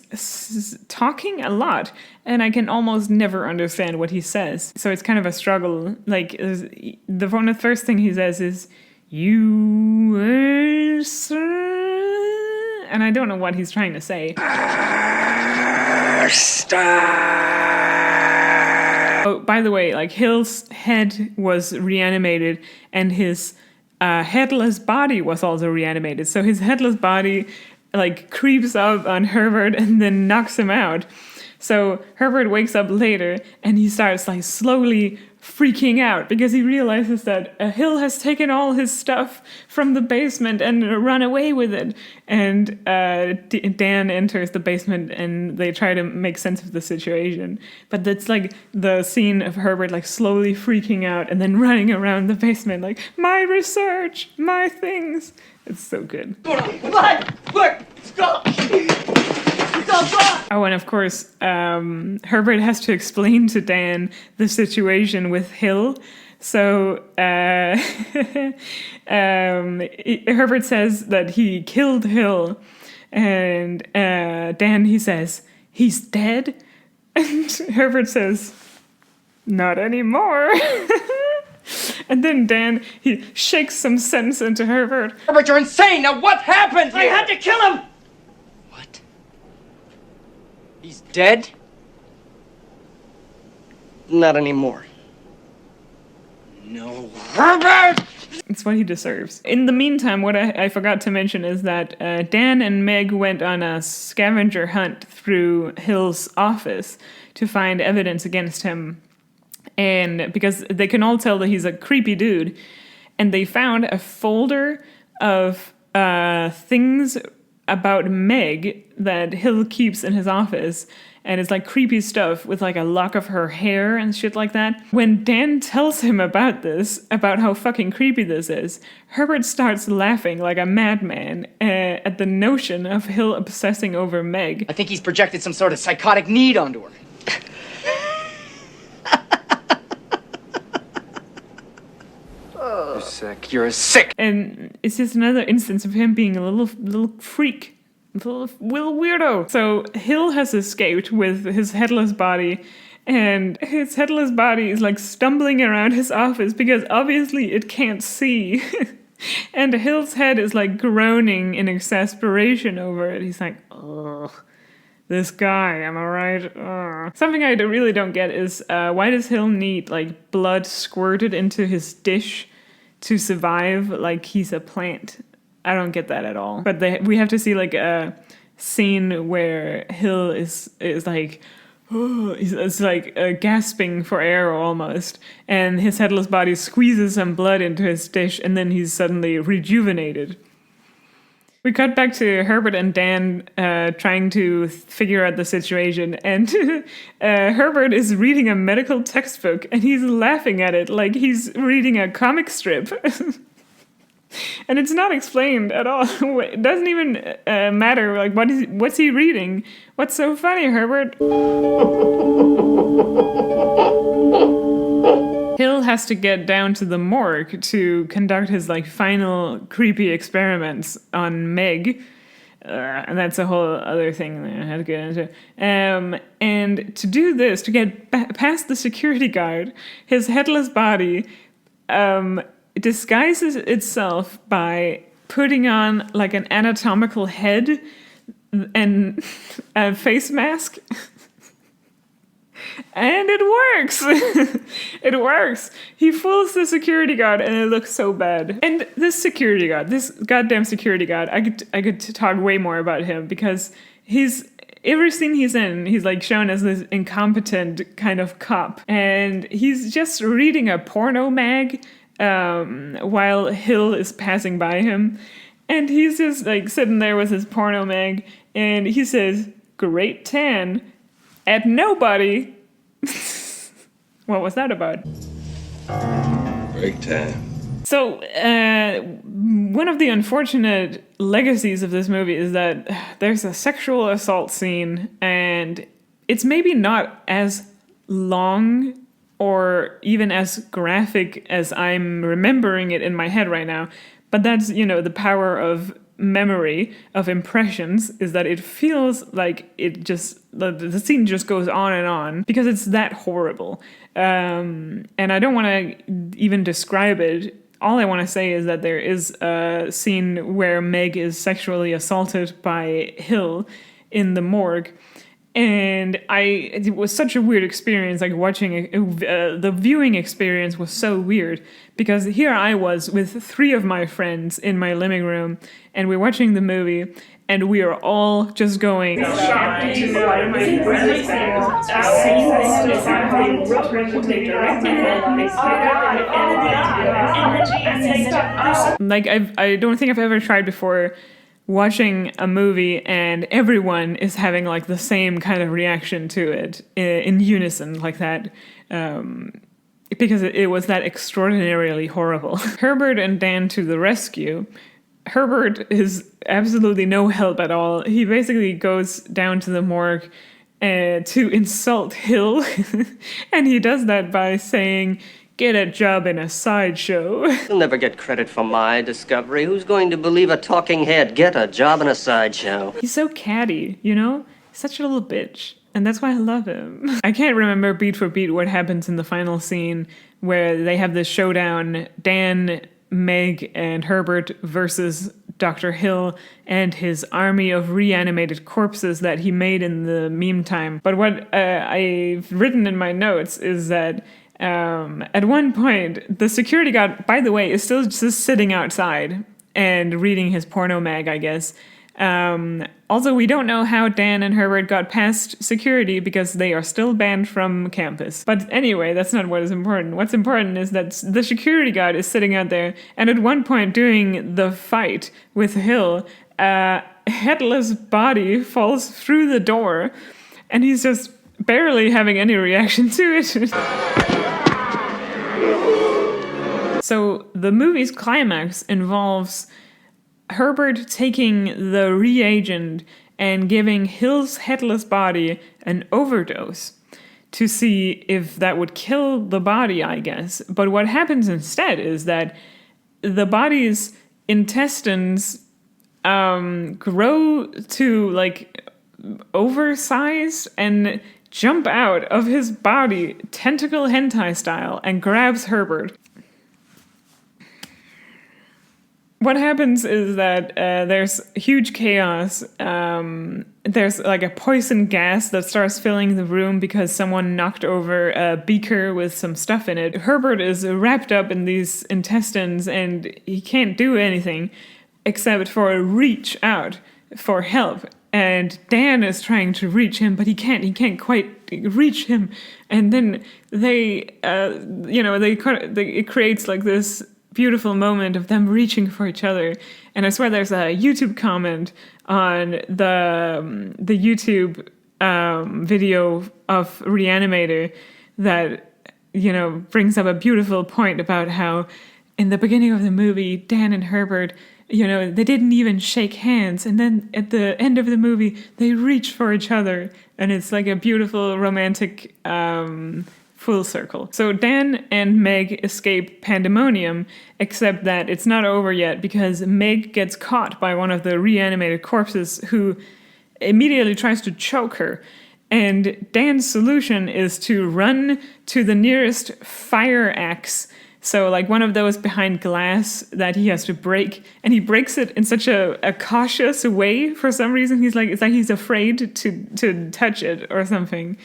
talking a lot, and I can almost never understand what he says. So it's kind of a struggle. Like, the first thing he says is, "You are sir," and I don't know what he's trying to say. Oh, by the way, like, Hill's head was reanimated, and his headless body was also reanimated. So his headless body like creeps up on Herbert and then knocks him out. So Herbert wakes up later, and he starts like slowly freaking out because he realizes that Hill has taken all his stuff from the basement and run away with it. And Dan enters the basement, and they try to make sense of the situation. But that's like the scene of Herbert like slowly freaking out and then running around the basement like, my research, my things. It's so good. Look! Stop! Oh, and of course, Herbert has to explain to Dan the situation with Hill. So Herbert says that he killed Hill, and Dan, he says, he's dead? And Herbert says, not anymore. And then Dan, he shakes some sense into Herbert. Herbert, you're insane! Now what happened here? I had to kill him! What? He's dead? Not anymore. No, Herbert! It's what he deserves. In the meantime, what I forgot to mention is that Dan and Meg went on a scavenger hunt through Hill's office to find evidence against him. And because they can all tell that he's a creepy dude. And they found a folder of things about Meg that Hill keeps in his office. And it's like creepy stuff with like a lock of her hair and shit like that. When Dan tells him about this, about how fucking creepy this is, Herbert starts laughing like a madman at the notion of Hill obsessing over Meg. I think he's projected some sort of psychotic need onto her. You're sick. You're sick. And it's just another instance of him being a little freak. A little weirdo. So Hill has escaped with his headless body, and his headless body is like stumbling around his office because obviously it can't see. And Hill's head is like groaning in exasperation over it. He's like, ugh, this guy, am I right? Ugh. Something I really don't get is why does Hill need like blood squirted into his dish to survive like he's a plant? I don't get that at all. But we have to see like a scene where Hill is like it's like gasping for air almost, and his headless body squeezes some blood into his dish, and then he's suddenly rejuvenated. We cut back to Herbert and Dan trying to figure out the situation, and Herbert is reading a medical textbook, and he's laughing at it like he's reading a comic strip. And it's not explained at all. It doesn't even matter. Like, what's he reading? What's so funny, Herbert? Hill has to get down to the morgue to conduct his like final creepy experiments on Meg. And that's a whole other thing that I had to get into. And to do this, to get past the security guard, his headless body disguises itself by putting on like an anatomical head and a face mask. And it works. It works. He fools the security guard and it looks so bad. And this goddamn security guard, I could talk way more about him because every scene he's in, he's like shown as this incompetent kind of cop. And he's just reading a porno mag while Hill is passing by him. And he's just like sitting there with his porno mag and he says, "Great tan," at nobody. What was that about? Great tan. So, one of the unfortunate legacies of this movie is that there's a sexual assault scene, and it's maybe not as long or even as graphic as I'm remembering it in my head right now, but that's, the power of memory, of impressions, is that it feels like the scene just goes on and on because it's that horrible. And I don't want to even describe it. All I want to say is that there is a scene where Meg is sexually assaulted by Hill in the morgue. And it was such a weird experience, like watching the viewing experience was so weird because here I was with 3 of my friends in my living room and we're watching the movie and we are all just going. Like I don't think I've ever tried before watching a movie and everyone is having like the same kind of reaction to it in unison like that, because it was that extraordinarily horrible. Herbert and Dan to the rescue. Herbert is absolutely no help at all. He basically goes down to the morgue to insult Hill, and he does that by saying, "Get a job in a sideshow." You'll never get credit for my discovery. Who's going to believe a talking head? Get a job in a sideshow. He's so catty, Such a little bitch. And that's why I love him. I can't remember beat for beat what happens in the final scene where they have this showdown, Dan, Meg, and Herbert versus Dr. Hill and his army of reanimated corpses that he made in the meantime. But what I've written in my notes is that at one point, the security guard, by the way, is still just sitting outside and reading his porno mag, I guess. Also, we don't know how Dan and Herbert got past security because they are still banned from campus. But anyway, that's not what is important. What's important is that the security guard is sitting out there, and at one point during the fight with Hill, a headless body falls through the door, and he's just barely having any reaction to it. So the movie's climax involves Herbert taking the reagent and giving Hill's headless body an overdose to see if that would kill the body, I guess. But what happens instead is that the body's intestines grow to like oversize and jump out of his body, tentacle hentai style, and grabs Herbert. What happens is that there's huge chaos. There's like a poison gas that starts filling the room because someone knocked over a beaker with some stuff in it. Herbert is wrapped up in these intestines and he can't do anything except for reach out for help. and Dan is trying to reach him, but he can't quite reach him. And then it creates like this beautiful moment of them reaching for each other. And I swear there's a YouTube comment on the YouTube video of Re-Animator that, brings up a beautiful point about how in the beginning of the movie, Dan and Herbert, they didn't even shake hands. And then at the end of the movie, they reach for each other. And it's like a beautiful romantic full circle. So Dan and Meg escape pandemonium, except that it's not over yet because Meg gets caught by one of the reanimated corpses who immediately tries to choke her. And Dan's solution is to run to the nearest fire axe. So like one of those behind glass that he has to break, and he breaks it in such a cautious way for some reason. It's like he's afraid to touch it or something.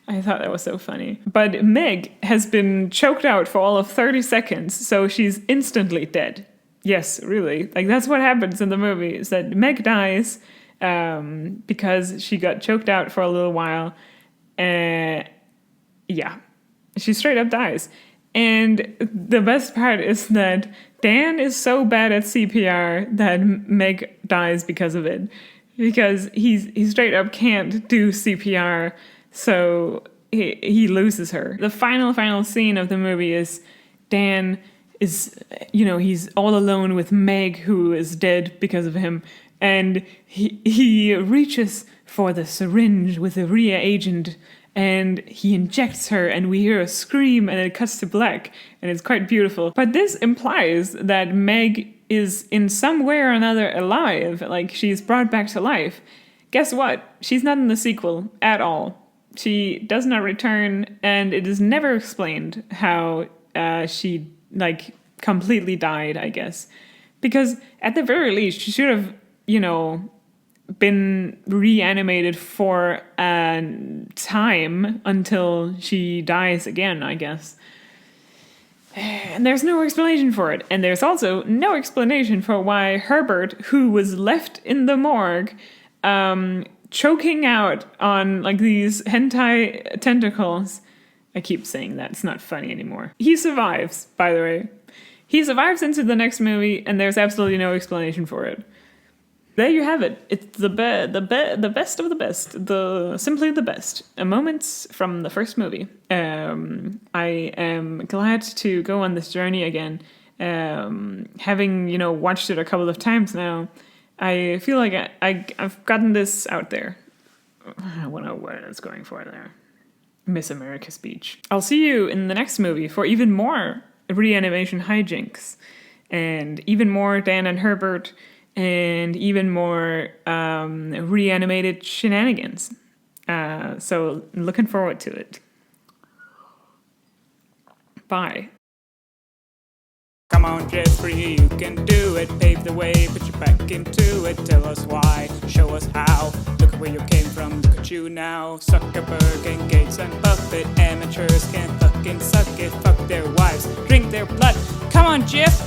I thought that was so funny. But Meg has been choked out for all of 30 seconds, so she's instantly dead. Yes, really. Like that's what happens in the movie, is that Meg dies because she got choked out for a little while. She straight up dies. And the best part is that Dan is so bad at CPR that Meg dies because of it. Because he straight up can't do CPR, so he loses her. The final scene of the movie is Dan is, he's all alone with Meg, who is dead because of him. And he reaches for the syringe with the reagent, and he injects her, and we hear a scream, and it cuts to black, and it's quite beautiful. But this implies that Meg is in some way or another alive, like she's brought back to life. Guess what? She's not in the sequel at all. She does not return, and it is never explained how she, completely died, I guess. Because at the very least, she should have, been reanimated for a time until she dies again, I guess. And there's no explanation for it. And there's also no explanation for why Herbert, who was left in the morgue, choking out on these hentai tentacles. I keep saying that, it's not funny anymore. He survives, by the way. He survives into the next movie, and there's absolutely no explanation for it. There you have it. It's the best of the best. Simply the best. Moments from the first movie. I am glad to go on this journey again. Having, watched it a couple of times now, I feel like I've gotten this out there. I don't know what I was going for there. Miss America speech. I'll see you in the next movie for even more reanimation hijinks, and even more Dan and Herbert, and even more reanimated shenanigans. So looking forward to it. Bye. Come on, Jeffrey, you can do it. Pave the way, put your back into it. Tell us why, show us how. Look at where you came from, look at you now. Zuckerberg and Gates and Buffett. Amateurs can't fucking suck it. Fuck their wives, drink their blood. Come on, Jeff.